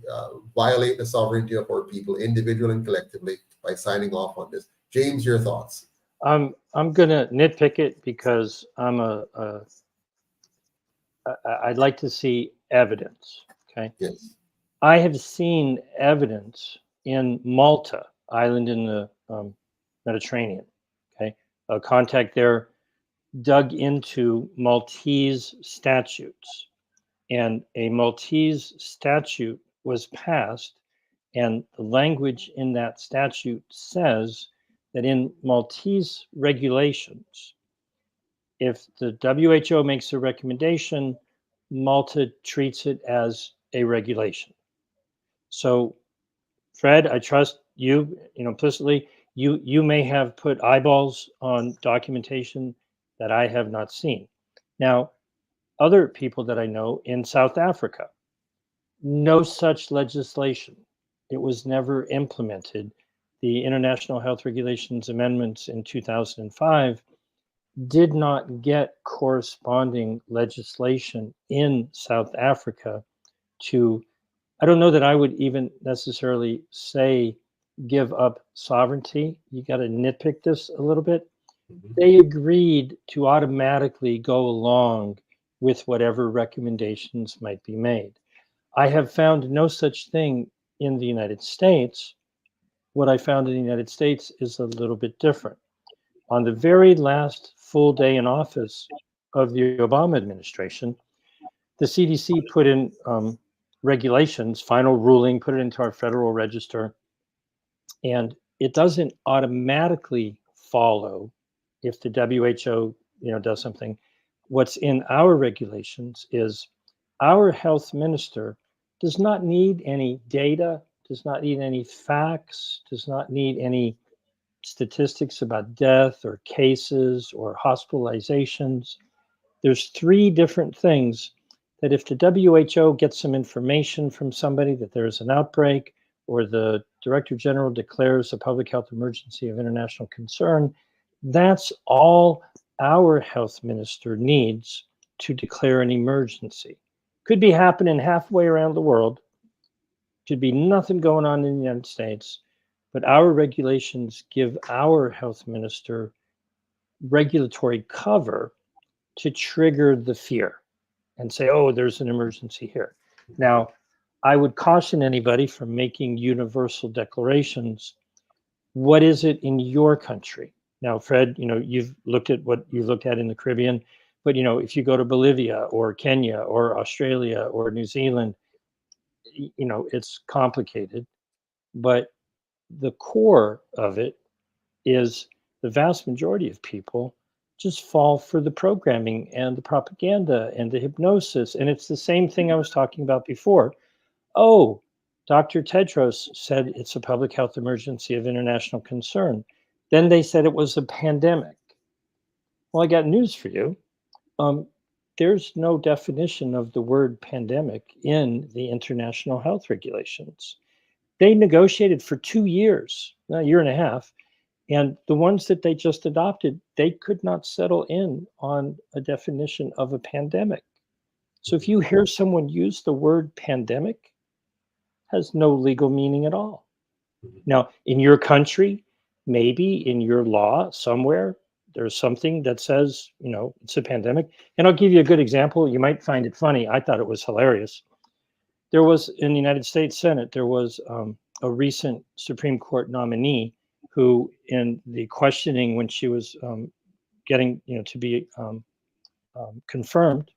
violate the sovereignty of our people, individually and collectively, by signing off on this. James, your thoughts? I'm gonna nitpick it because I'd like to see evidence. Okay. Yes. I have seen evidence in Malta, island in the Mediterranean. Okay. A contact there dug into Maltese statutes, and a Maltese statute was passed, and the language in that statute says that in Maltese regulations, if the WHO makes a recommendation, Malta treats it as a regulation. So, Fred, I trust you, implicitly. You may have put eyeballs on documentation that I have not seen. Now, other people that I know in South Africa, no such legislation. It was never implemented. The International Health Regulations amendments in 2005 did not get corresponding legislation in South Africa to, I don't know that I would even necessarily say give up sovereignty. You got to nitpick this a little bit. They agreed to automatically go along with whatever recommendations might be made. I have found no such thing in the United States. What I found in the United States is a little bit different. On the very last full day in office of the Obama administration, the CDC put in regulations, final ruling, put it into our Federal Register, and it doesn't automatically follow if the WHO, does something. What's in our regulations is our health minister does not need any data, does not need any facts, does not need any statistics about death or cases or hospitalizations. There's three different things that if the WHO gets some information from somebody that there's an outbreak or the Director General declares a public health emergency of international concern, that's all our health minister needs to declare an emergency. Could be happening halfway around the world, could be nothing going on in the United States, but our regulations give our health minister regulatory cover to trigger the fear and say, oh, there's an emergency here. Now, I would caution anybody from making universal declarations. What is it in your country? Now, Fred, you've looked at what you looked at in the Caribbean, but if you go to Bolivia or Kenya or Australia or New Zealand, it's complicated. But the core of it is the vast majority of people just fall for the programming and the propaganda and the hypnosis. And it's the same thing I was talking about before. Oh, Dr. Tedros said it's a public health emergency of international concern. Then they said it was a pandemic. Well, I got news for you. Um, there's no definition of the word pandemic in the international health regulations. They negotiated for 2 years, a year and a half, and the ones that they just adopted, they could not settle in on a definition of a pandemic. So if you hear someone use the word pandemic, it has no legal meaning at all. Now, in your country, maybe in your law somewhere, there's something that says, it's a pandemic. And I'll give you a good example. You might find it funny. I thought it was hilarious. There was in the United States Senate, there was a recent Supreme Court nominee who, in the questioning when she was getting, to be confirmed,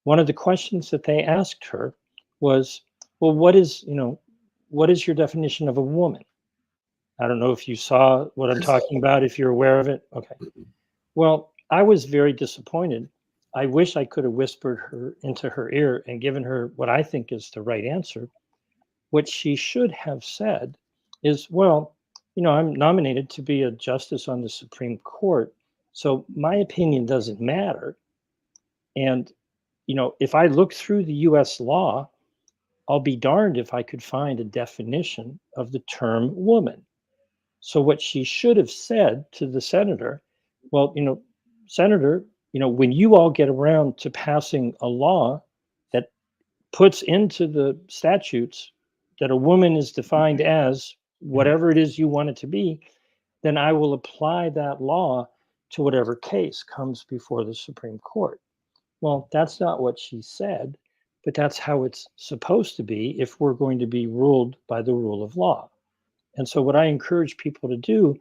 one of the questions that they asked her was, well, what is your definition of a woman? I don't know if you saw what I'm talking about, if you're aware of it. Okay. Well, I was very disappointed. I wish I could have whispered her into her ear and given her what I think is the right answer. What she should have said is, well, I'm nominated to be a justice on the Supreme Court, so my opinion doesn't matter. And, if I look through the US law, I'll be darned if I could find a definition of the term woman. So what she should have said to the senator, well, Senator, when you all get around to passing a law that puts into the statutes that a woman is defined as whatever it is you want it to be, then I will apply that law to whatever case comes before the Supreme Court. Well, that's not what she said, but that's how it's supposed to be if we're going to be ruled by the rule of law. And so what I encourage people to do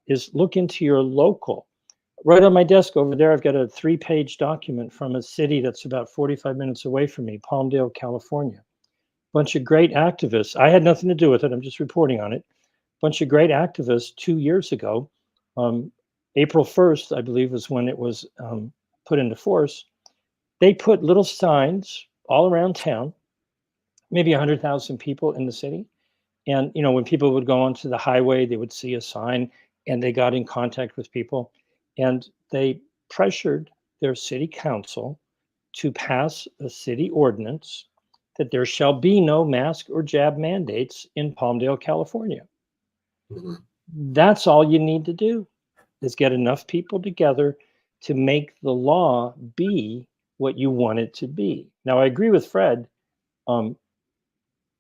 is look into your local. Right on my desk over there, I've got a 3-page document from a city that's about 45 minutes away from me, Palmdale, California. Bunch of great activists. I had nothing to do with it. I'm just reporting on it. Bunch of great activists 2 years ago. April 1st, I believe, was when it was put into force. They put little signs all around town, maybe 100,000 people in the city. And, when people would go onto the highway, they would see a sign and they got in contact with people and they pressured their city council to pass a city ordinance that there shall be no mask or jab mandates in Palmdale, California. Mhm. That's all you need to do is get enough people together to make the law be what you want it to be. Now, I agree with Fred.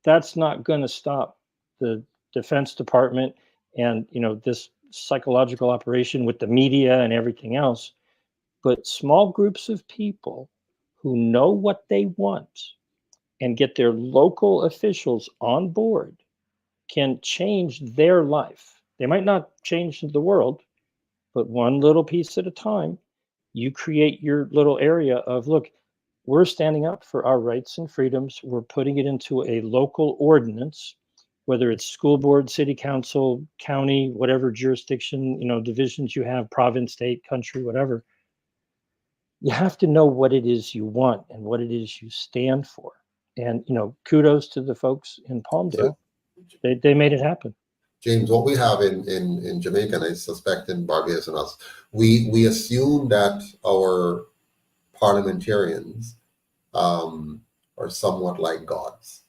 That's not going to stop the Defense Department and this psychological operation with the media and everything else. But small groups of people who know what they want and get their local officials on board can change their life. They might not change the world, but one little piece at a time, you create your little area of, look, we're standing up for our rights and freedoms. We're putting it into a local ordinance, whether it's school board, city council, county, whatever jurisdiction, divisions you have, province, state, country, whatever. You have to know what it is you want and what it is you stand for. And, kudos to the folks in So, Palmdale. They made it happen. James, what we have in Jamaica, and I suspect in Barbados and us, we assume that our parliamentarians are somewhat like gods.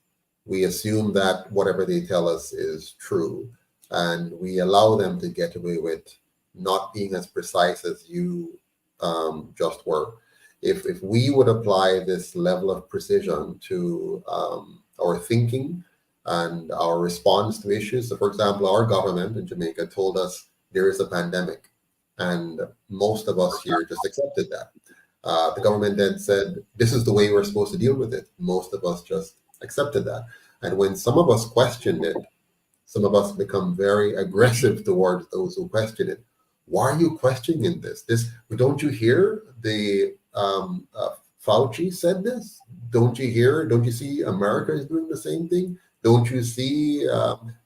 We assume that whatever they tell us is true, and we allow them to get away with not being as precise as you just were. If we would apply this level of precision to our thinking and our response to issues, so for example, our government in Jamaica told us there is a pandemic, and most of us here just accepted that. The government then said, this is the way we're supposed to deal with it. Most of us just accepted that. And when some of us questioned it, some of us become very aggressive towards those who question it. Why are you questioning this? Don't you hear the Fauci said this? Don't you see America is doing the same thing? Don't you see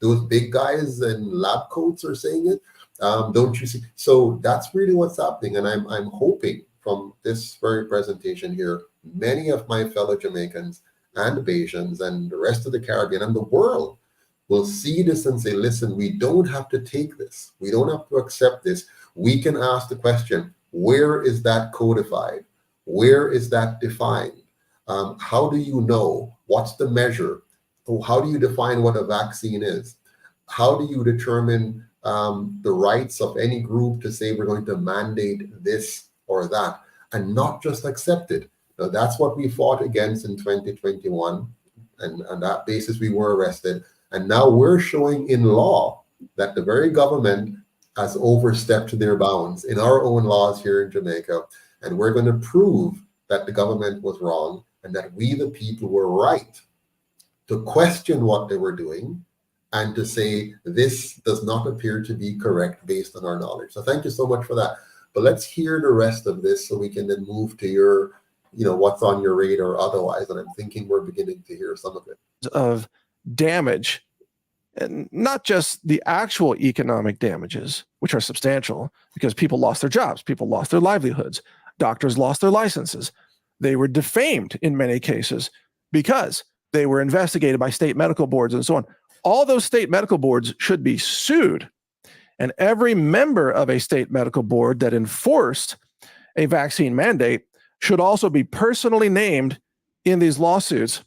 those big guys in lab coats are saying it? Don't you see? So that's really what's happening. And I'm hoping from this very presentation here, many of my fellow Jamaicans and Bayesians and the rest of the Caribbean and the world will see this and say, listen, we don't have to take this. We don't have to accept this. We can ask the question, where is that codified? Where is that defined? How do you know? What's the measure? How do you define what a vaccine is? How do you determine the rights of any group to say we're going to mandate this or that and not just accept it? Now, that's what we fought against in 2021. And on that basis, we were arrested. And now we're showing in law that the very government has overstepped their bounds in our own laws here in Jamaica. And we're going to prove that the government was wrong and that we, the people, were right to question what they were doing and to say this does not appear to be correct based on our knowledge. So thank you so much for that. But let's hear the rest of this so we can then move to your, what's on your radar otherwise. And I'm thinking we're beginning to hear some of it. Of damage, and not just the actual economic damages, which are substantial because people lost their jobs, people lost their livelihoods, doctors lost their licenses. They were defamed in many cases because they were investigated by state medical boards and so on. All those state medical boards should be sued. And every member of a state medical board that enforced a vaccine mandate should also be personally named in these lawsuits,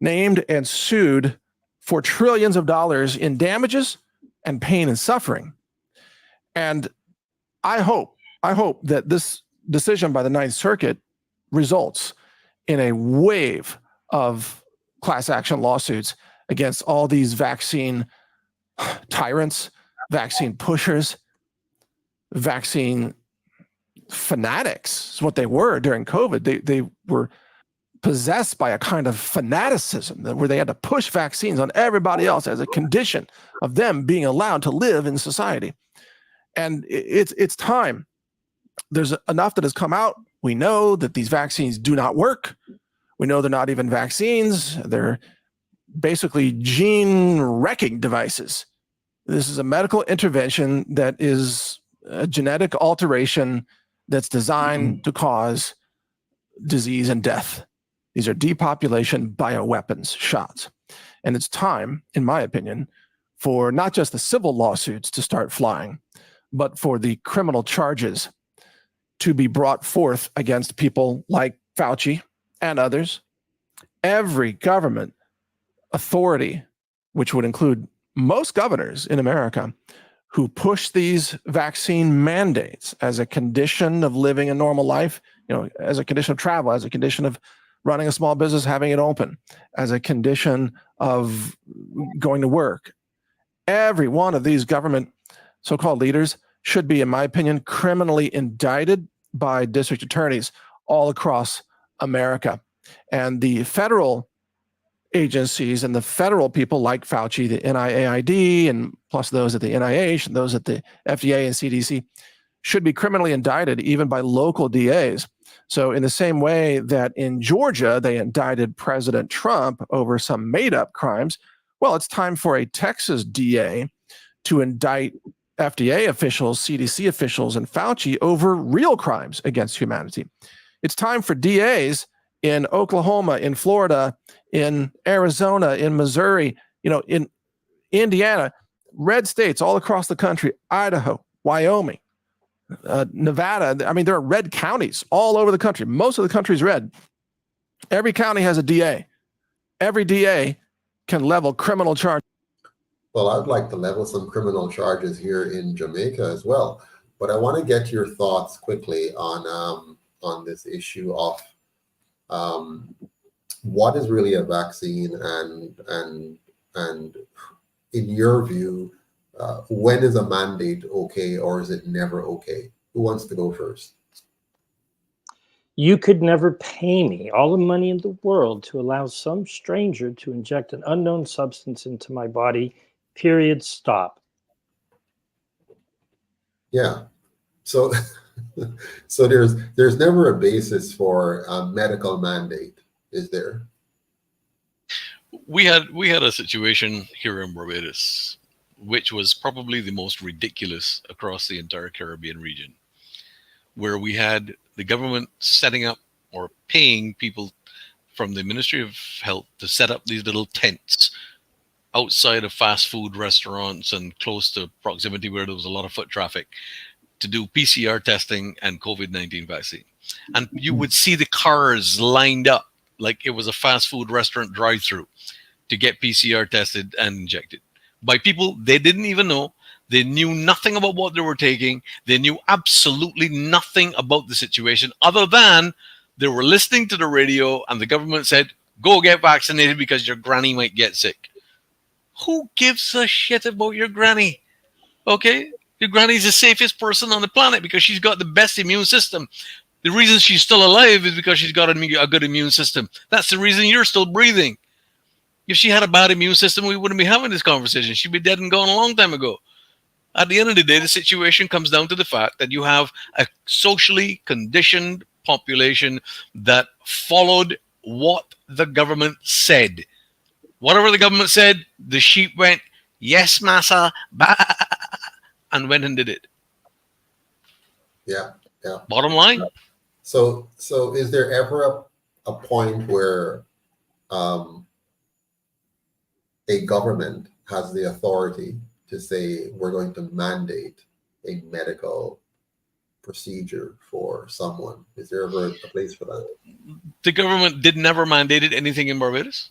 named and sued for trillions of dollars in damages and pain and suffering. And I hope that this decision by the Ninth Circuit results in a wave of class action lawsuits against all these vaccine tyrants, vaccine pushers, vaccine fanatics is what they were during COVID. They were possessed by a kind of fanaticism where they had to push vaccines on everybody else as a condition of them being allowed to live in society. And it's time. There's enough that has come out. We know that these vaccines do not work. We know they're not even vaccines. They're basically gene wrecking devices. This is a medical intervention that is a genetic alteration that's designed to cause disease and death. These are depopulation bioweapons shots. And it's time, in my opinion, for not just the civil lawsuits to start flying, but for the criminal charges to be brought forth against people like Fauci and others. Every government authority, which would include most governors in America, who push these vaccine mandates as a condition of living a normal life, as a condition of travel, as a condition of running a small business, having it open, as a condition of going to work. Every one of these government so-called leaders should be, in my opinion, criminally indicted by district attorneys all across America. And the federal agencies and the federal people like Fauci, the NIAID, and plus those at the NIH and those at the FDA and CDC should be criminally indicted even by local DAs. So in the same way that in Georgia, they indicted President Trump over some made-up crimes, well, it's time for a Texas DA to indict FDA officials, CDC officials, and Fauci over real crimes against humanity. It's time for DAs in Oklahoma, in Florida, in Arizona, in Missouri, in Indiana, red states all across the country, Idaho, Wyoming, Nevada. I mean, there are red counties all over the country. Most of the country is red. Every county has a DA. Every DA can level criminal charges. Well, I'd like to level some criminal charges here in Jamaica as well. But I want to get your thoughts quickly on this issue of what is really a vaccine and in your view, when is a mandate okay or is it never okay? Who wants to go first? You could never pay me all the money in the world to allow some stranger to inject an unknown substance into my body. Period. Stop. Yeah. So so there's never a basis for a medical mandate, is there? We had a situation here in Barbados which was probably the most ridiculous across the entire Caribbean region, where we had the government setting up or paying people from the Ministry of Health to set up these little tents outside of fast food restaurants and close to proximity where there was a lot of foot traffic to do PCR testing and COVID-19 vaccine. And you would see the cars lined up like it was a fast food restaurant drive-through to get PCR tested and injected by people they didn't even know. They knew nothing about what they were taking. They knew absolutely nothing about the situation other than they were listening to the radio and the government said, go get vaccinated because your granny might get sick. Who gives a shit about your granny? Okay? Your granny's the safest person on the planet because she's got the best immune system. The reason she's still alive is because she's got a good immune system. That's the reason you're still breathing. If she had a bad immune system, we wouldn't be having this conversation. She'd be dead and gone a long time ago. At the end of the day, the situation comes down to the fact that you have a socially conditioned population that followed what the government said. Whatever the government said, the sheep went, yes, massa, bah, and went and did it. Yeah, yeah. Bottom line. So is there ever a point where a government has the authority to say we're going to mandate a medical procedure for someone? Is there ever a place for that? The government did never mandated anything in Barbados.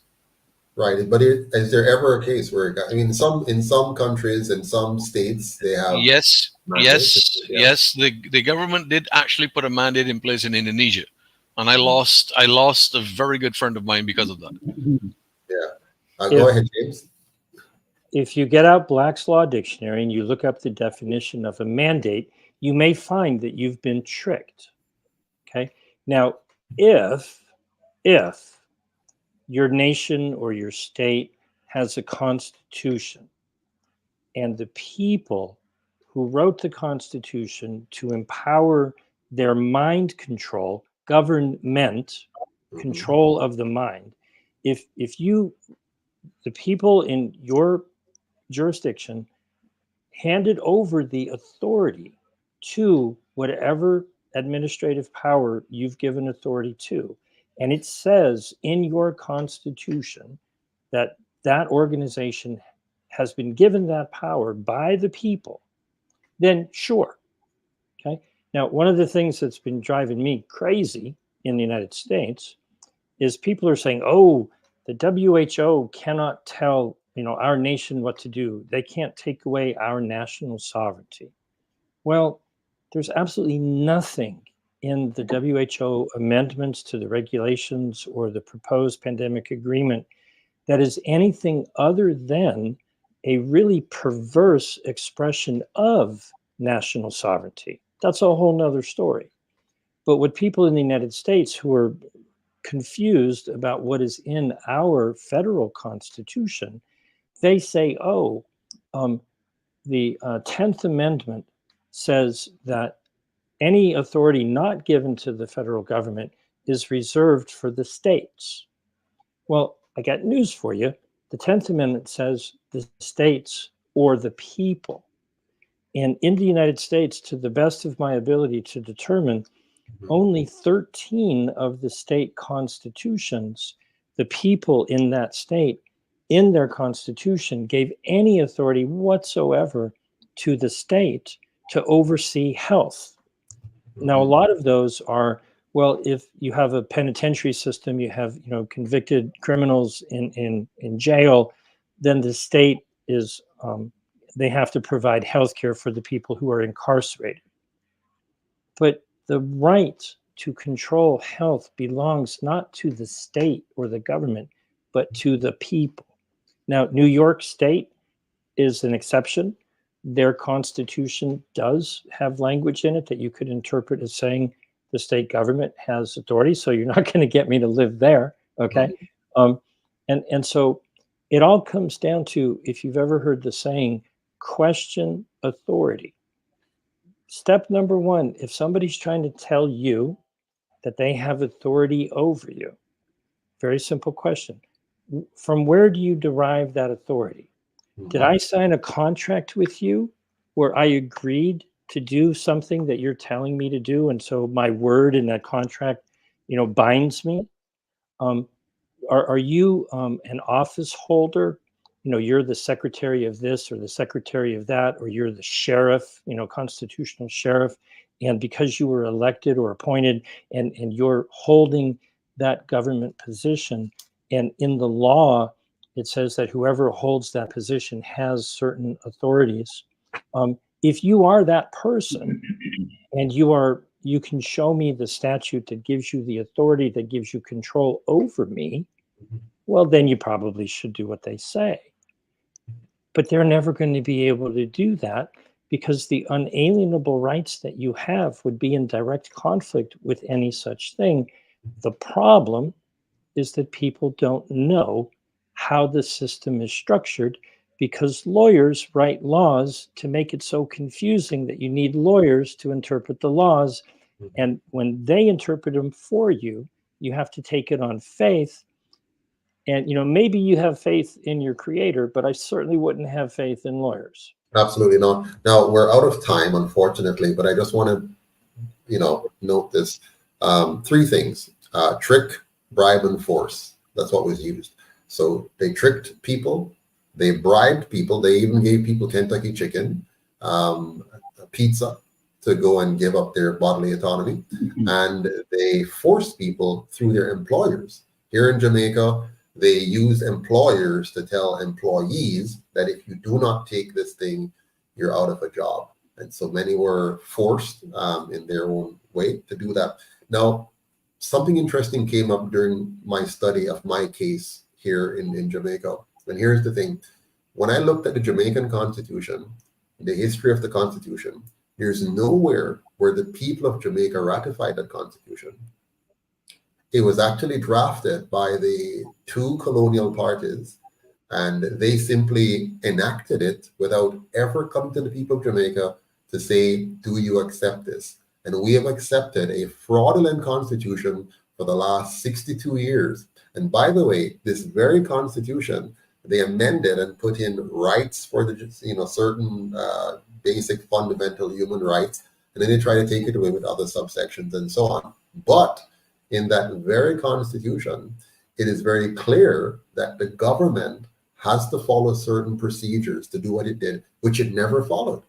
Right, but is there ever a case where in some countries, in some states, they have Yes. mandates? Yeah. The government did actually put a mandate in place in Indonesia, and I lost a very good friend of mine because of that. Yeah. Go ahead, James. If you get out Black's Law Dictionary and you look up the definition of a mandate, you may find that you've been tricked. Okay. Now, if your nation or your state has a constitution and the people who wrote the constitution to empower their mind control, government control of the mind, if the people in your jurisdiction handed over the authority to whatever administrative power you've given authority to, and it says in your constitution that that organization has been given that power by the people, then sure. Okay. Now, one of the things that's been driving me crazy in the United States is people are saying, oh, the WHO cannot tell our nation what to do. They can't take away our national sovereignty. Well, there's absolutely nothing in the WHO amendments to the regulations or the proposed pandemic agreement that is anything other than a really perverse expression of national sovereignty. That's a whole nother story. But what people in the United States who are confused about what is in our federal constitution, they say, oh, the 10th Amendment says that any authority not given to the federal government is reserved for the states. Well, I got news for you. The 10th Amendment says the states or the people. And in the United States, to the best of my ability to determine, only 13 of the state constitutions, the people in that state, in their constitution, gave any authority whatsoever to the state to oversee health. Now, a lot of those are, well, if you have a penitentiary system, you have convicted criminals in jail, then the state is they have to provide health care for the people who are incarcerated. But the right to control health belongs not to the state or the government, but to the people. Now, New York State is an exception. Their constitution does have language in it that you could interpret as saying the state government has authority. So you're not going to get me to live there. Okay. And so it all comes down to, if you've ever heard the saying, question authority. Step number one, if somebody's trying to tell you that they have authority over you, very simple question. From where do you derive that authority? Did I sign a contract with you where I agreed to do something that you're telling me to do, and so my word in that contract, binds me? Um, are you an office holder? You're the secretary of this or the secretary of that, or you're the sheriff, constitutional sheriff, and because you were elected or appointed, and you're holding that government position, and in the law it says that whoever holds that position has certain authorities. If you are that person, and you can show me the statute that gives you the authority, that gives you control over me, well, then you probably should do what they say. But they're never going to be able to do that, because the unalienable rights that you have would be in direct conflict with any such thing. The problem is that people don't know how the system is structured, because lawyers write laws to make it so confusing that you need lawyers to interpret the laws. And when they interpret them for you, you have to take it on faith. And maybe you have faith in your creator, but I certainly wouldn't have faith in lawyers. Absolutely not. Now we're out of time, unfortunately, but I just want to, note this. Three things: trick, bribe, and force. That's what was used. So they tricked people, they bribed people, they even gave people Kentucky chicken, pizza to go and give up their bodily autonomy, and they forced people through their employers. Here in Jamaica, they use employers to tell employees that if you do not take this thing, you're out of a job. And so many were forced in their own way to do that. Now, something interesting came up during my study of my case here in Jamaica. And here's the thing. When I looked at the Jamaican Constitution, the history of the Constitution, there's nowhere where the people of Jamaica ratified that Constitution. It was actually drafted by the two colonial parties, and they simply enacted it without ever coming to the people of Jamaica to say, do you accept this? And we have accepted a fraudulent constitution for the last 62 years. And by the way, this very constitution, they amended and put in rights for the certain basic fundamental human rights, and then they try to take it away with other subsections and so on. But in that very constitution, it is very clear that the government has to follow certain procedures to do what it did, which it never followed.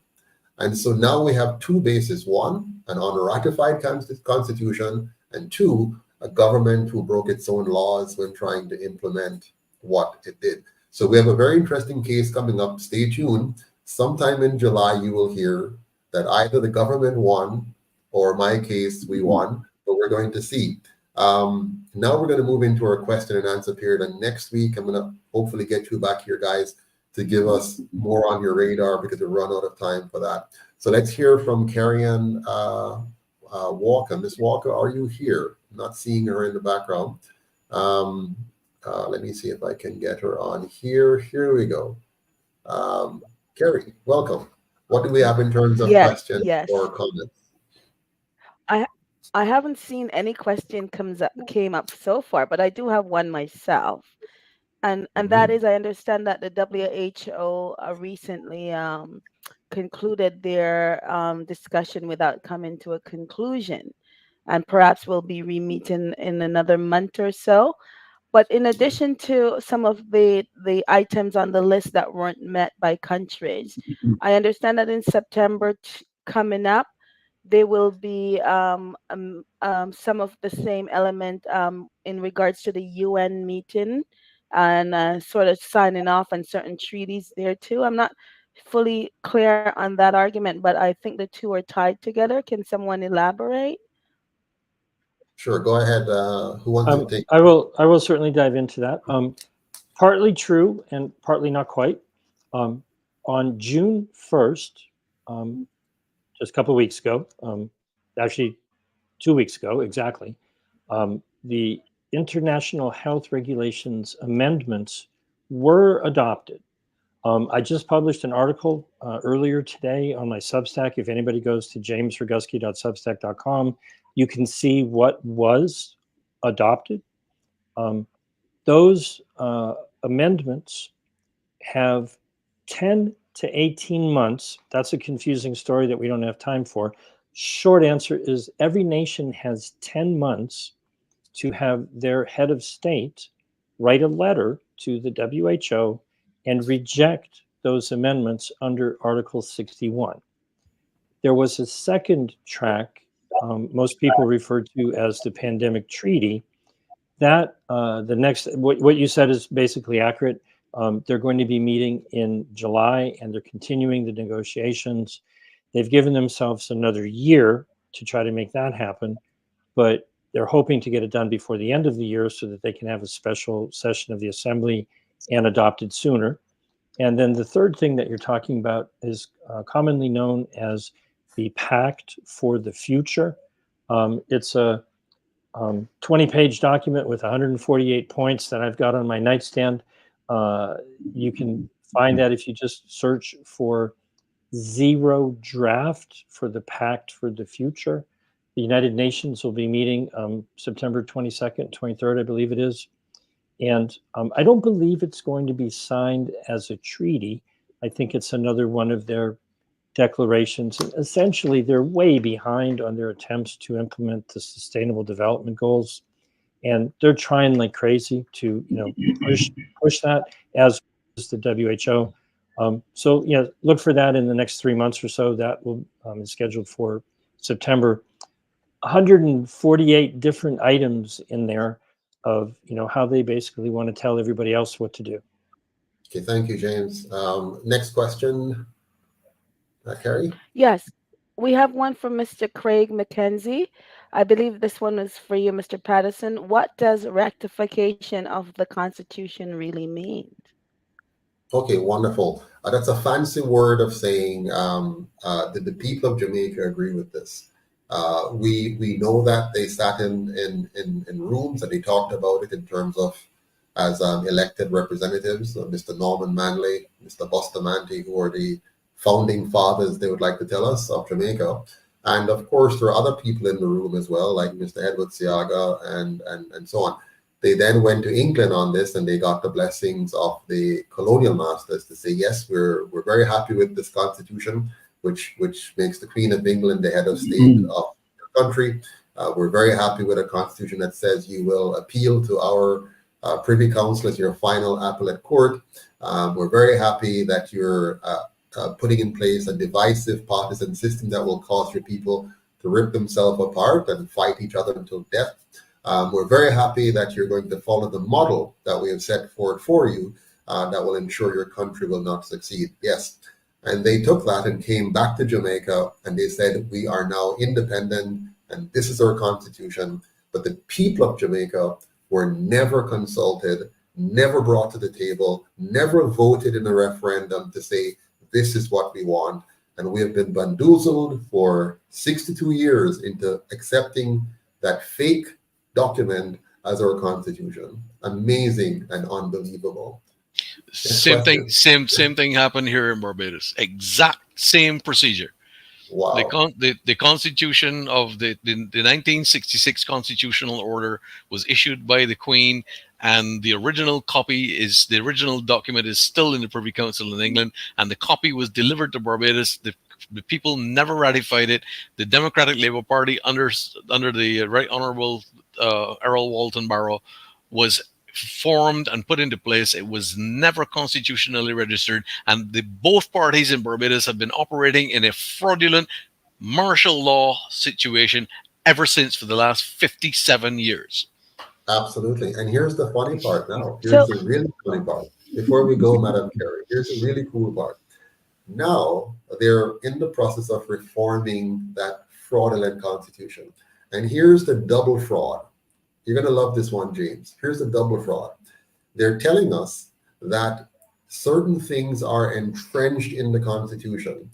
And so now we have two bases: one, an unratified constitution, and two, a government who broke its own laws when trying to implement what it did. So we have a very interesting case coming up. Stay tuned. Sometime in July, you will hear that either the government won or my case, we won, but we're going to see. Now we're going to move into our question and answer period. And next week, I'm going to hopefully get you back here, guys, to give us more on your radar, because we run out of time for that. So let's hear from Carrie-Ann Walker. Miss Walker, are you here? I'm not seeing her in the background. Let me see if I can get her on here. Here we go. Carrie, welcome. What do we have in terms of questions or comments? I haven't seen any question came up so far, but I do have one myself. And that is, I understand that the WHO recently concluded their discussion without coming to a conclusion, and perhaps we'll be re-meeting in another month or so. But in addition to some of the items on the list that weren't met by countries, I understand that in September coming up, there will be some of the same element in regards to the UN meeting, and sort of signing off on certain treaties there too. I'm not fully clear on that argument, but I think the two are tied together. Can someone elaborate? Sure, go ahead. Who wants to take? I will certainly dive into that. Partly true and partly not quite. On June 1st, just a couple of weeks ago, actually 2 weeks ago exactly, the International Health Regulations amendments were adopted. I just published an article earlier today on my Substack. If anybody goes to jamesroguski.substack.com, you can see what was adopted. Those amendments have 10 to 18 months. That's a confusing story that we don't have time for. Short answer is every nation has 10 months to have their head of state write a letter to the WHO and reject those amendments under Article 61. There was a second track, most people refer to as the pandemic treaty. That the next, what you said is basically accurate. They're going to be meeting in July and they're continuing the negotiations. They've given themselves another year to try to make that happen, but they're hoping to get it done before the end of the year so that they can have a special session of the assembly and adopt it sooner. And then the third thing that you're talking about is commonly known as the Pact for the Future. It's a 20-page document with 148 points that I've got on my nightstand. You can find that if you just search for Zero Draft for the Pact for the Future. The United Nations will be meeting September 22nd, 23rd, I believe it is. And I don't believe it's going to be signed as a treaty. I think it's another one of their declarations. And essentially, they're way behind on their attempts to implement the Sustainable Development Goals, and they're trying like crazy to, push that, as is the WHO. So look for that in the next 3 months or so. That will is scheduled for September. 148 different items in there of how they basically want to tell everybody else what to do. Okay, thank you, James. Next question, Carrie? Yes, we have one from Mr. Craig McKenzie. I believe this one is for you, Mr. Patterson. What does rectification of the Constitution really mean? Okay, wonderful. That's a fancy word of saying that the people of Jamaica agree with this. We know that they sat in rooms and they talked about it in terms of as elected representatives, Mr. Norman Manley, Mr. Bustamante, who are the founding fathers, they would like to tell us, of Jamaica. And of course, there are other people in the room as well, like Mr. Edward Siaga and so on. They then went to England on this and they got the blessings of the colonial masters to say, yes, we're very happy with this constitution, which makes the Queen of England the head of state of the country. We're very happy with a constitution that says you will appeal to our Privy Council as your final appellate court. We're very happy that you're putting in place a divisive partisan system that will cause your people to rip themselves apart and fight each other until death. We're very happy that you're going to follow the model that we have set forward for you that will ensure your country will not succeed. Yes. And they took that and came back to Jamaica and they said, we are now independent and this is our constitution. But the people of Jamaica were never consulted, never brought to the table, never voted in a referendum to say, this is what we want. And we have been bamboozled for 62 years into accepting that fake document as our constitution. Amazing and unbelievable. Same thing happened here in Barbados. Exact same procedure. Wow. The Constitution of the 1966 Constitutional Order was issued by the Queen, and the original document is still in the Privy Council in England, and the copy was delivered to Barbados. The people never ratified it. The Democratic Labour Party under the Right Honourable Errol Walton Barrow was formed and put into place. It was never constitutionally registered, and both parties in Barbados have been operating in a fraudulent martial law situation ever since for the last 57 years. Absolutely. And here's the funny part now. Here's the really funny part. Before we go, Madam Carey, here's the really cool part. Now they're in the process of reforming that fraudulent constitution. And here's the double fraud. You're going to love this one, James. Here's the double fraud. They're telling us that certain things are entrenched in the Constitution.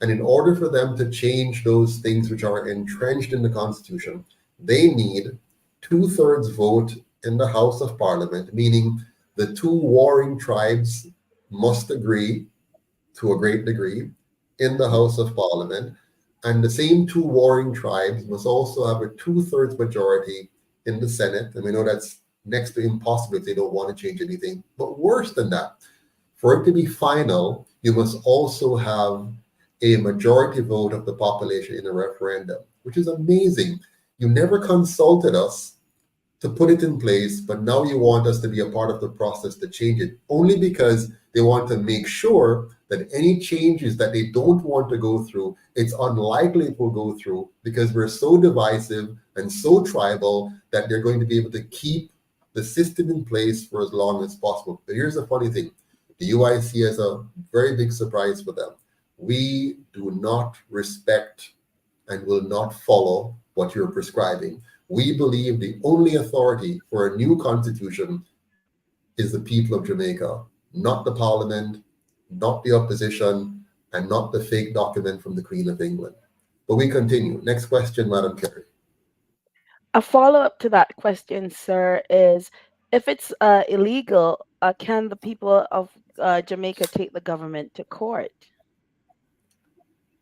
And in order for them to change those things which are entrenched in the Constitution, they need 2/3 vote in the House of Parliament, meaning the two warring tribes must agree to a great degree in the House of Parliament. And the same two warring tribes must also have a 2/3 majority in the Senate, and we know that's next to impossible if they don't want to change anything. But worse than that, for it to be final, you must also have a majority vote of the population in a referendum, which is amazing. You never consulted us to put it in place, but now you want us to be a part of the process to change it, only because they want to make sure that any changes that they don't want to go through, it's unlikely it will go through, because we're so divisive and so tribal that they're going to be able to keep the system in place for as long as possible. But here's the funny thing. The UIC has a very big surprise for them. We do not respect and will not follow what you're prescribing. We believe the only authority for a new constitution is the people of Jamaica, not the parliament, not the opposition, and not the fake document from the Queen of England. But we continue. Next question, Madam Kerry. A follow-up to that question, sir, is if it's illegal, can the people of Jamaica take the government to court?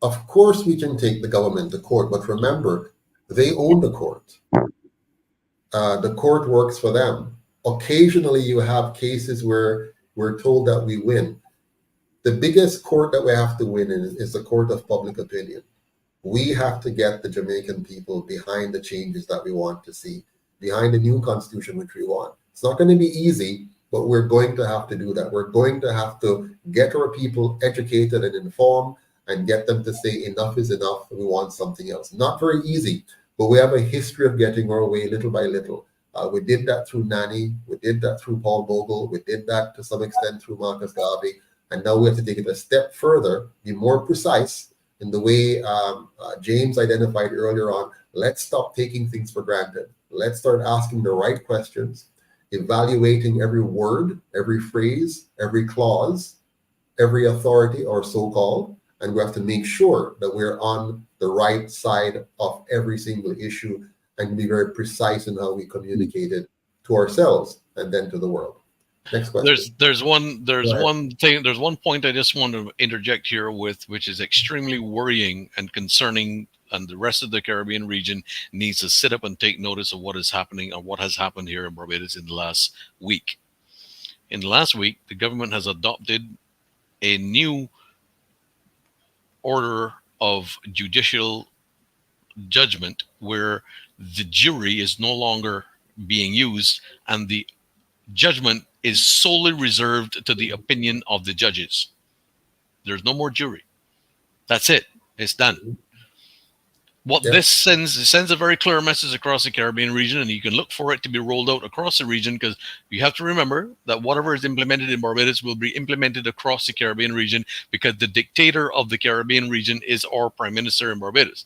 Of course we can take the government to court, but remember, they own the court. The court works for them. Occasionally you have cases where we're told that we win. The biggest court that we have to win in is the court of public opinion. We have to get the Jamaican people behind the changes that we want to see, behind the new constitution which we want. It's not going to be easy, but we're going to have to do that. We're going to have to get our people educated and informed and get them to say enough is enough, we want something else. Not very easy, but we have a history of getting our way little by little. We did that through Nani, we did that through Paul Bogle, we did that to some extent through Marcus Garvey, and now we have to take it a step further, be more precise in the way James identified earlier on. Let's stop taking things for granted. Let's start asking the right questions, evaluating every word, every phrase, every clause, every authority or so-called, and we have to make sure that we're on the right side of every single issue and be very precise in how we communicate it to ourselves and then to the world. Next question. There's one point I just want to interject here with, which is extremely worrying and concerning, and the rest of the Caribbean region needs to sit up and take notice of what is happening or what has happened here in Barbados in the last week. In the last week, the government has adopted a new order of judicial judgment where the jury is no longer being used and the judgment is solely reserved to the opinion of the judges. There's no more jury. That's it. It's done. What this sends a very clear message across the Caribbean region, and you can look for it to be rolled out across the region, because you have to remember that whatever is implemented in Barbados will be implemented across the Caribbean region, because the dictator of the Caribbean region is our prime minister in Barbados.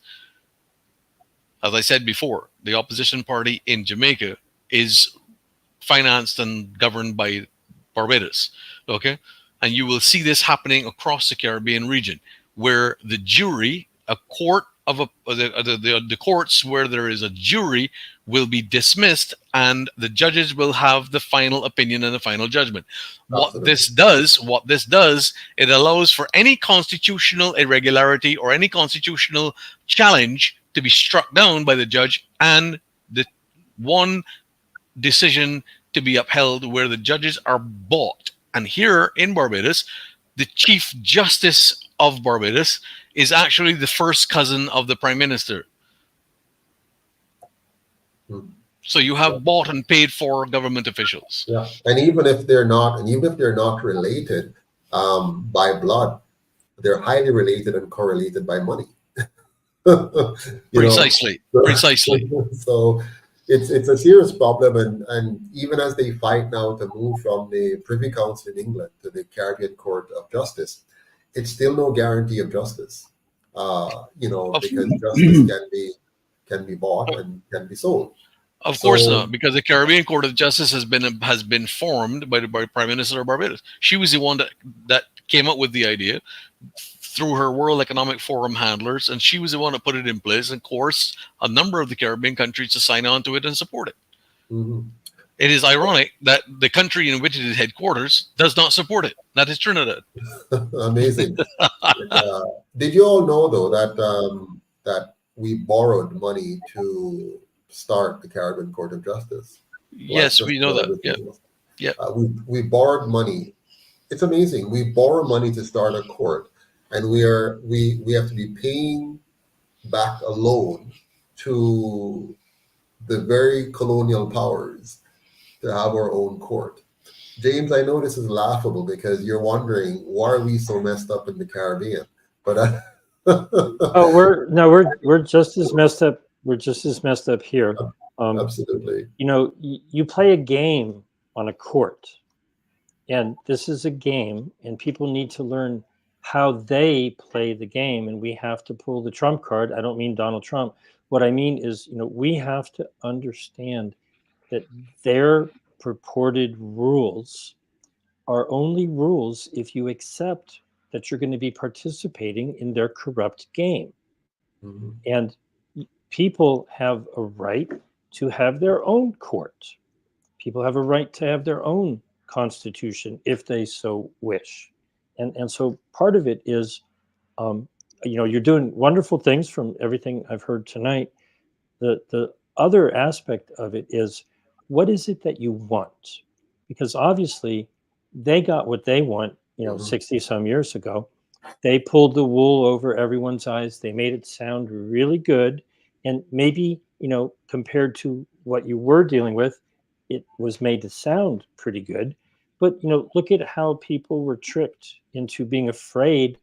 As I said before, the opposition party in Jamaica is financed and governed by Barbados. Okay? And you will see this happening across the Caribbean region, where the jury, a court of the courts where there is a jury, will be dismissed and the judges will have the final opinion and the final judgment. What this does, it allows for any constitutional irregularity or any constitutional challenge to be struck down by the judge, and the one decision to be upheld where the judges are bought. And here in Barbados, the Chief Justice of Barbados is actually the first cousin of the Prime Minister. So you have bought and paid for government officials. Yeah, and even if they're not related by blood, they're highly related and correlated by money. Precisely. So it's a serious problem, and even as they fight now to move from the Privy Council in England to the Caribbean Court of Justice, it's still no guarantee of justice. Because justice can be bought and can be sold. Of course not, because the Caribbean Court of Justice has been formed by the Prime Minister of Barbados. She was the one that came up with the idea through her World Economic Forum handlers, and she was the one that put it in place and coerced a number of the Caribbean countries to sign on to it and support it. Mm-hmm. It is ironic that the country in which it is headquarters does not support it. That is Trinidad. Amazing. Did you all know, though, that we borrowed money to start the Caribbean Court of Justice? Yes, we know that. Yeah. We borrowed money. it's amazing. We borrow money to start a court, and we have to be paying back a loan to the very colonial powers to have our own court. James, I know this is laughable because you're wondering why are we so messed up in the Caribbean, but Oh, we're just as messed up. We're just as messed up here. absolutely. You know, you play a game on a court, and this is a game, and people need to learn how they play the game, and we have to pull the trump card. I don't mean Donald Trump. What I mean is, you know, we have to understand that their purported rules are only rules if you accept that you're going to be participating in their corrupt game. Mm-hmm. And people have a right to have their own court. People have a right to have their own constitution if they so wish. And so part of it is, you know, you're doing wonderful things from everything I've heard tonight. The other aspect of it is, what is it that you want? Because obviously they got what they want, you know, Mm-hmm. 60 some years ago. They pulled the wool over everyone's eyes. They made it sound really good. And maybe, you know, compared to what you were dealing with, it was made to sound pretty good. But, you know, look at how people were tricked into being afraid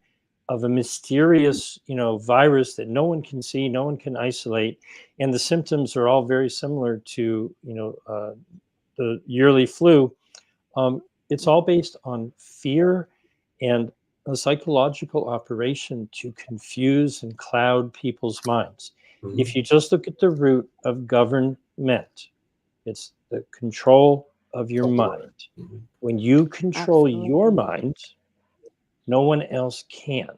of a mysterious, you know, virus that no one can see, no one can isolate. And the symptoms are all very similar to, you know, the yearly flu. It's all based on fear and a psychological operation to confuse and cloud people's minds. Mm-hmm. If you just look at the root of government, it's the control of your mind. Mm-hmm. When you control Absolutely. your mind, no one else can.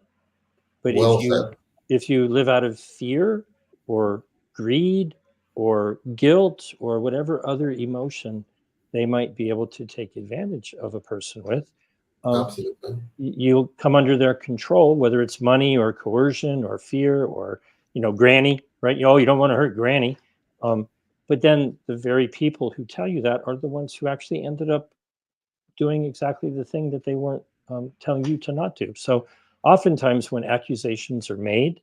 But Well said. if you live out of fear or greed or guilt or whatever other emotion they might be able to take advantage of a person with, Absolutely. you'll come under their control, whether it's money or coercion or fear or, you know, granny, right? You know, you don't want to hurt granny. But then the very people who tell you that are the ones who actually ended up doing exactly the thing that they weren't telling you to not do. So oftentimes when accusations are made,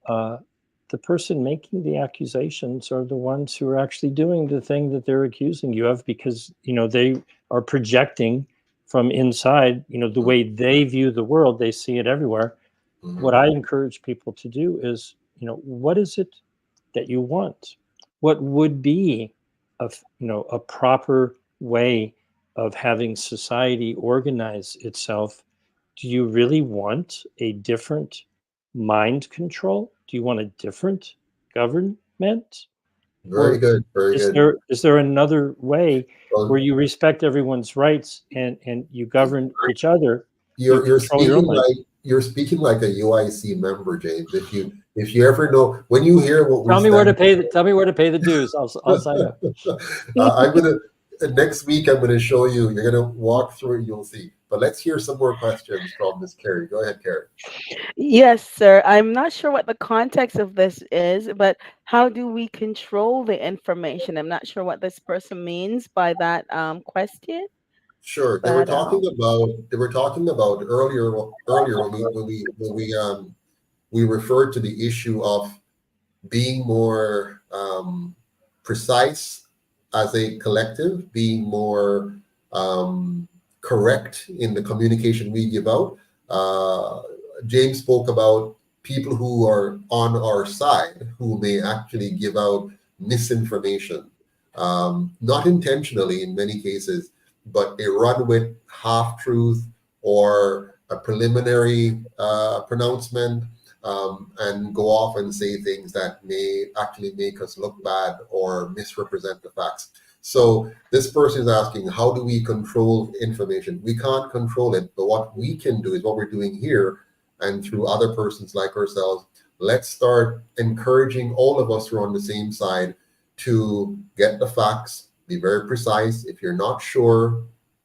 the person making the accusations are the ones who are actually doing the thing that they're accusing you of, because, you know, they are projecting from inside, you know, the way they view the world. They see it everywhere. Mm-hmm. What I encourage people to do is, you know, what is it that you want? What would be you know, a proper way of having society organize itself? Do you really want a different mind control? Do you want a different government? Very Or good. Very good. is there another way Well, where you respect everyone's rights and you govern each other? You you're control your own mind. you're speaking like a UIC member, James. If you ever know, when you hear what we Tell me where to stand pay. Tell me where to pay the dues. I'll sign up. I'm gonna next week. I'm gonna show you. You're gonna walk through it. You'll see. But let's hear some more questions from Miss Carrie. Go ahead, Carrie. Yes, sir. I'm not sure what the context of this is, but how do we control the information? I'm not sure what this person means by that question. Sure. But They were talking about earlier when we referred to the issue of being more precise as a collective, being more correct in the communication we give out. James spoke about people who are on our side who may actually give out misinformation, not intentionally in many cases, but they run with half truth or a preliminary pronouncement, and go off and say things that may actually make us look bad or misrepresent the facts. So this person is asking, how do we control information? We can't control it, but what we can do is what we're doing here and through other persons like ourselves. Let's start encouraging all of us who are on the same side to get the facts, be very precise. If you're not sure,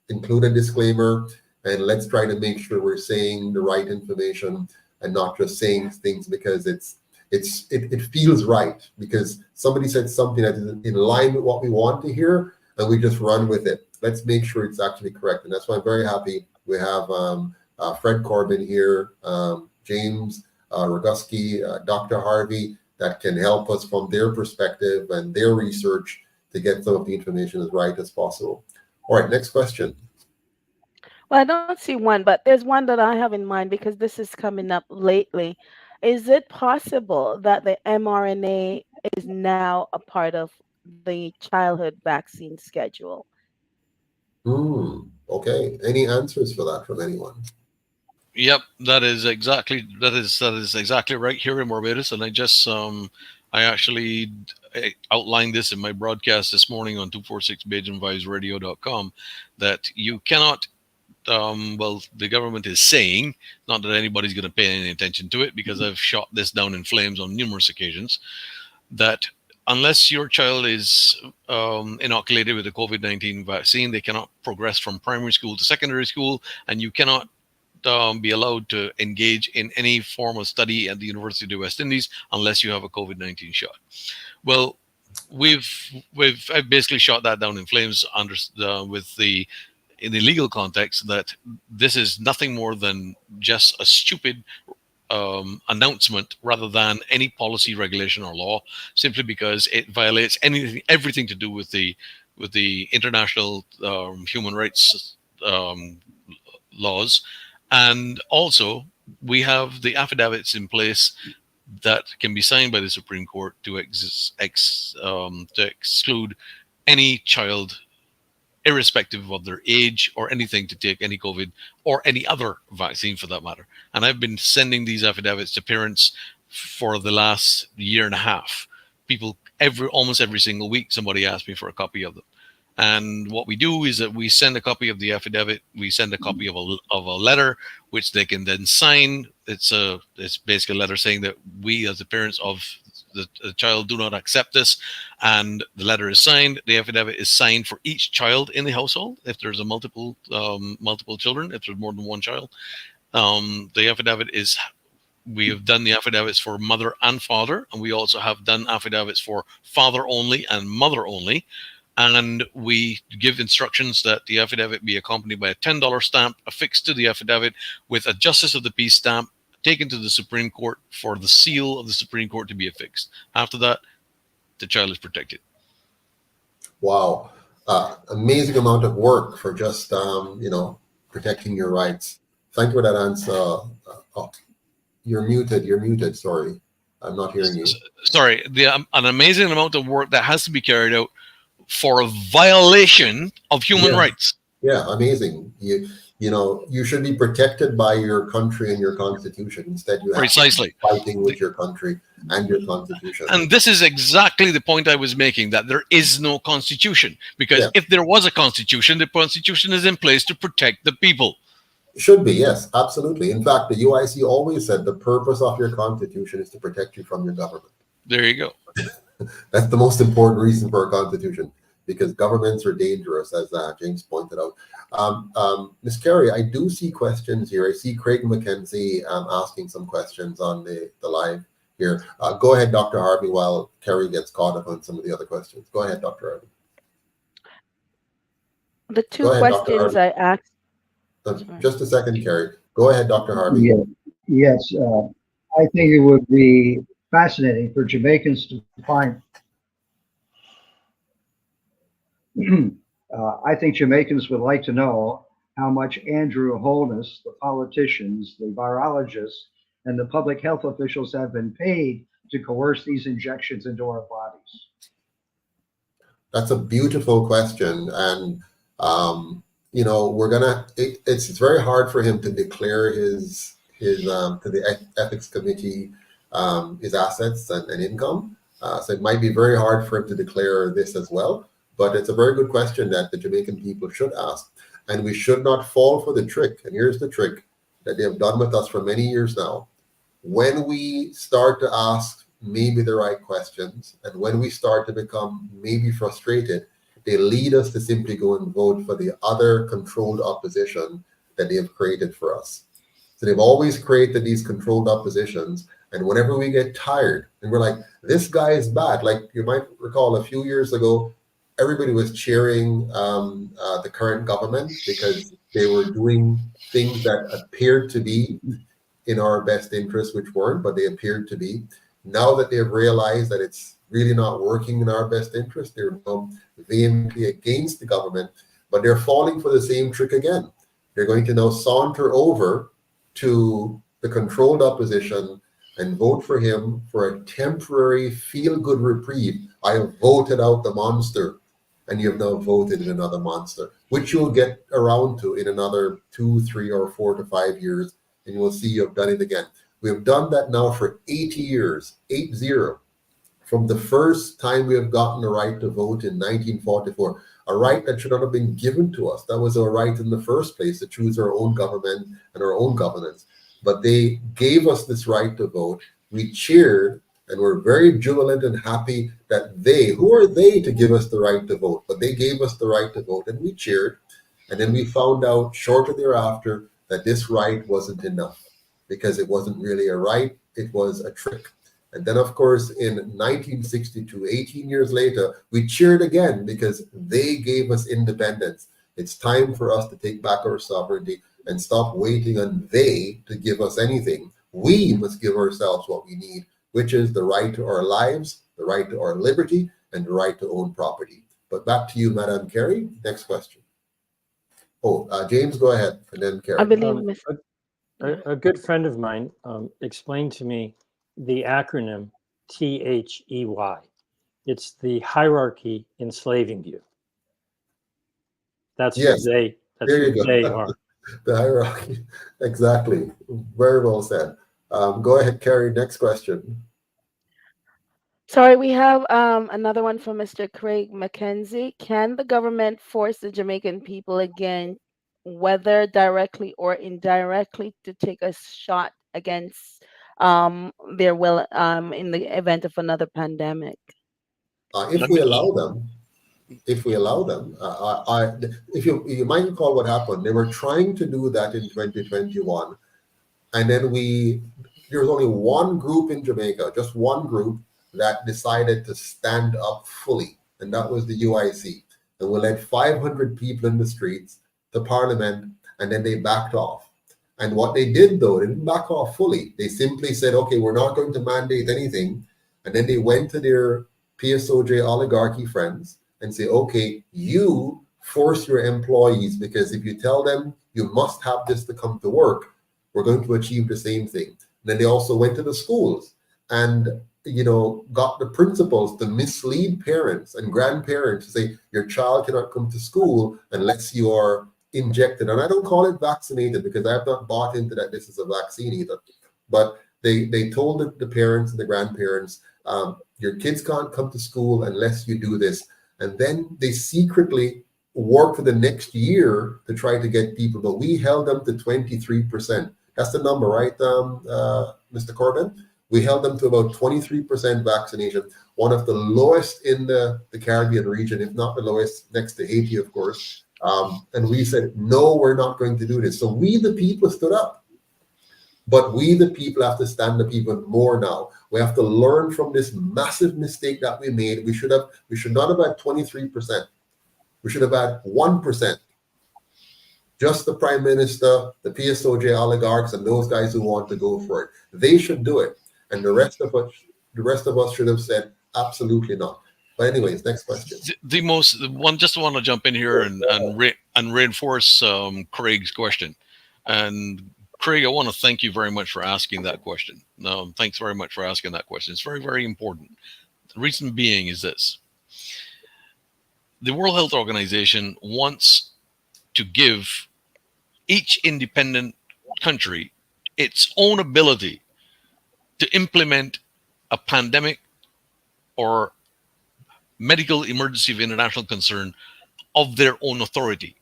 include a disclaimer, and let's try to make sure we're saying the right information and not just saying things because it feels right, because somebody said something that is in line with what we want to hear and we just run with it. Let's make sure it's actually correct. And that's why I'm very happy We have Fred Corbin here, James Roguski, Dr. Harvey, that can help us from their perspective and their research to get some of the information as right as possible. All right, next question. Well, I don't see one, but there's one that I have in mind because this is coming up lately. Is it possible that the mRNA is now a part of the childhood vaccine schedule? Okay. Any answers for that from anyone? Yep, that is exactly right here in Barbados, and I actually outlined this in my broadcast this morning on 246BajanVibesRadio.com that you cannot. Well, the government is saying, not that anybody's going to pay any attention to it, because I've shot this down in flames on numerous occasions, that unless your child is inoculated with the COVID-19 vaccine, they cannot progress from primary school to secondary school, and you cannot be allowed to engage in any form of study at the University of the West Indies unless you have a COVID-19 shot. Well, I've basically shot that down in flames with in the legal context that this is nothing more than just a stupid announcement rather than any policy, regulation, or law, simply because it violates everything to do with the international human rights laws. And also, we have the affidavits in place that can be signed by the Supreme Court to exclude any child, irrespective of their age or anything, to take any COVID or any other vaccine for that matter. And I've been sending these affidavits to parents for the last year and a half. People, almost every single week, somebody asks me for a copy of them. And what we do is that we send a copy of the affidavit, we send a copy of a letter, which they can then sign. It's basically a letter saying that we, as the parents of the child, do not accept this, and the letter is signed. The affidavit is signed for each child in the household. If there's a multiple children, if there's more than one child, the affidavit is. We have done the affidavits for mother and father, and we also have done affidavits for father only and mother only. And we give instructions that the affidavit be accompanied by a $10 stamp affixed to the affidavit with a Justice of the Peace stamp taken to the Supreme Court for the seal of the Supreme Court to be affixed. After that, the child is protected. Wow. Amazing amount of work for just, protecting your rights. Thank you for that answer. You're muted. Sorry. I'm not hearing you. Sorry. An amazing amount of work that has to be carried out for a violation of human rights. Yeah, amazing. You should be protected by your country and your constitution. Instead, you have to be fighting with your country and your constitution. And this is exactly the point I was making, that there is no constitution. Because if there was a constitution, the constitution is in place to protect the people. Should be, yes, absolutely. In fact, the UIC always said the purpose of your constitution is to protect you from your government. There you go. That's the most important reason for a constitution, because governments are dangerous, as James pointed out. Ms. Carey, I do see questions here. I see Craig McKenzie asking some questions on the live here. Go ahead, Dr. Harvey, while Carey gets caught up on some of the other questions. Go ahead, Dr. Harvey. The two questions I asked. Just a second, Carey. Go ahead, Dr. Harvey. Yeah. Yes, I think it would be fascinating for Jamaicans to find. I think Jamaicans would like to know how much Andrew Holness, the politicians, the virologists, and the public health officials have been paid to coerce these injections into our bodies. That's a beautiful question, and it's very hard for him to declare his to the ethics committee his assets and income. So it might be very hard for him to declare this as well. But it's a very good question that the Jamaican people should ask. And we should not fall for the trick. And here's the trick that they have done with us for many years now. When we start to ask maybe the right questions, and when we start to become maybe frustrated, they lead us to simply go and vote for the other controlled opposition that they have created for us. So they've always created these controlled oppositions. And whenever we get tired and we're like, this guy is bad, like you might recall a few years ago, everybody was cheering the current government because they were doing things that appeared to be in our best interest, which weren't, but they appeared to be. Now that they've realized that it's really not working in our best interest, they're now vehemently against the government, but they're falling for the same trick again. They're going to now saunter over to the controlled opposition and vote for him for a temporary feel-good reprieve. I have voted out the monster, and you have now voted in another monster, which you'll get around to in another 2, 3, or 4 to 5 years, and you will see you have done it again. We have done that now for 80 years, 80. From the first time we have gotten the right to vote in 1944, a right that should not have been given to us. That was our right in the first place, to choose our own government and our own governance. But they gave us this right to vote. We cheered and were very jubilant and happy that who are they to give us the right to vote? But they gave us the right to vote and we cheered. And then we found out shortly thereafter that this right wasn't enough because it wasn't really a right, it was a trick. And then, of course, in 1962, 18 years later, we cheered again because they gave us independence. It's time for us to take back our sovereignty and stop waiting on they to give us anything. We must give ourselves what we need, which is the right to our lives, the right to our liberty, and the right to own property. But back to you, Madam Carey. Next question. Oh, James, go ahead, and then Carey. I believe A good friend of mine explained to me the acronym THEY. It's the hierarchy enslaving you. That's Yes, what they. That's there you what go. they are. The hierarchy. Exactly. Very well said. Go ahead, Carrie. Next question. Sorry, we have another one from Mr. Craig McKenzie. Can the government force the Jamaican people again, whether directly or indirectly, to take a shot against their will in the event of another pandemic? If we allow them, if you might recall what happened, they were trying to do that in 2021, and then there was only one group in Jamaica, just one group that decided to stand up fully, and that was the UIC. And we led 500 people in the streets to Parliament, and then they backed off. And what they did, though, they didn't back off fully. They simply said, okay, we're not going to mandate anything. And then they went to their PSOJ oligarchy friends and say, okay, you force your employees, because if you tell them you must have this to come to work, we're going to achieve the same thing. And then they also went to the schools and got the principals to mislead parents and grandparents to say your child cannot come to school unless you are injected. And I don't call it vaccinated because I have not bought into that this is a vaccine either. But they told the parents and the grandparents, your kids can't come to school unless you do this. And then they secretly worked for the next year to try to get people, but we held them to 23%. That's the number, right, Mr. Corbin? We held them to about 23% vaccination, one of the lowest in the Caribbean region, if not the lowest, next to Haiti, of course. And we said, no, we're not going to do this. So we, the people, stood up. But we, the people, have to stand up even more now. We have to learn from this massive mistake that we made. We should not have had 23%. We should have had 1%. Just the prime minister, the PSOJ oligarchs, and those guys who want to go for it. They should do it. And the rest of us should have said absolutely not. But anyways, next question. Just want to jump in here and reinforce Craig's question. And Craig, I want to thank you very much for asking that question. Thanks very much for asking that question. It's very, very important. The reason being is this. The World Health Organization wants to give each independent country its own ability to implement a pandemic or medical emergency of international concern of their own authority.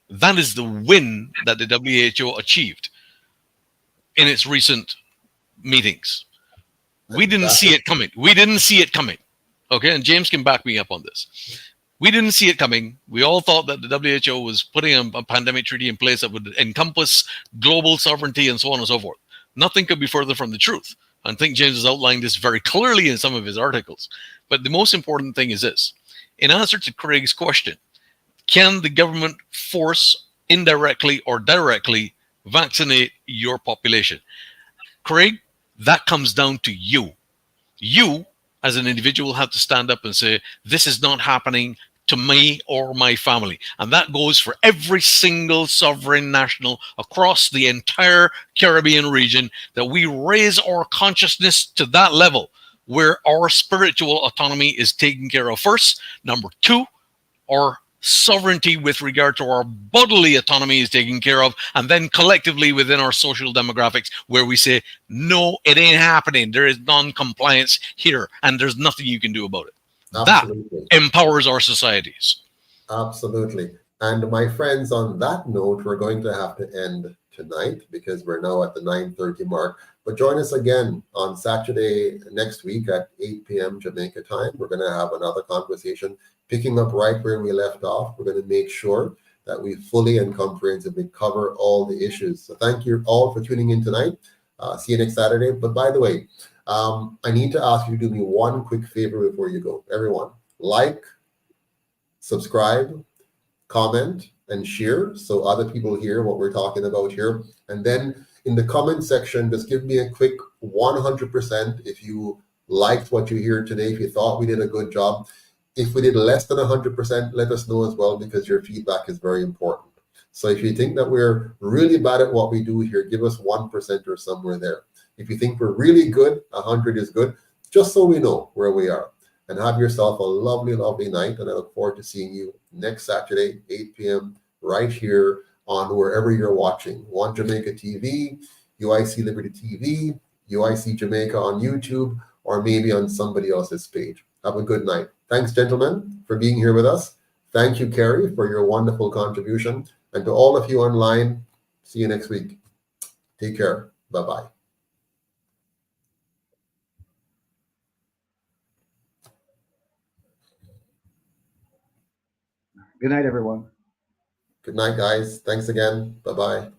That is the win that the WHO achieved in its recent meetings. We didn't see it coming. Okay, and James can back me up on this. We didn't see it coming. We all thought that the WHO was putting a pandemic treaty in place that would encompass global sovereignty and so on and so forth. Nothing could be further from the truth. I think James has outlined this very clearly in some of his articles. But the most important thing is this. in answer to Craig's question, can the government force, indirectly or directly, vaccinate your population? Craig, that comes down to you. You, as an individual, have to stand up and say, this is not happening to me or my family. And that goes for every single sovereign national across the entire Caribbean region, that we raise our consciousness to that level where our spiritual autonomy is taken care of first. Number two, our sovereignty with regard to our bodily autonomy is taken care of, and then collectively within our social demographics, where we say, no, it ain't happening, there is non-compliance here and there's nothing you can do about it. Absolutely. That empowers our societies. Absolutely. And my friends, on that note, we're going to have to end tonight because we're now at the 9:30 mark. But join us again on Saturday next week at 8 p.m. Jamaica time. We're going to have another conversation picking up right where we left off. We're going to make sure that we fully and comprehensively cover all the issues. So thank you all for tuning in tonight. See you next Saturday. But by the way, I need to ask you to do me one quick favor before you go. Everyone, like, subscribe, comment, and share so other people hear what we're talking about here. And then in the comment section, just give me a quick 100% if you liked what you hear today, if you thought we did a good job. If we did less than 100%, let us know as well, because your feedback is very important. So if you think that we're really bad at what we do here, give us 1% or somewhere there. If you think we're really good, 100 is good, just so we know where we are. And have yourself a lovely, lovely night. And I look forward to seeing you next Saturday, 8 p.m., right here on wherever you're watching. One Jamaica TV, UIC Liberty TV, UIC Jamaica on YouTube, or maybe on somebody else's page. Have a good night. Thanks, gentlemen, for being here with us. Thank you, Carrie, for your wonderful contribution. And to all of you online, see you next week. Take care. Bye-bye. Good night, everyone. Good night, guys. Thanks again. Bye-bye.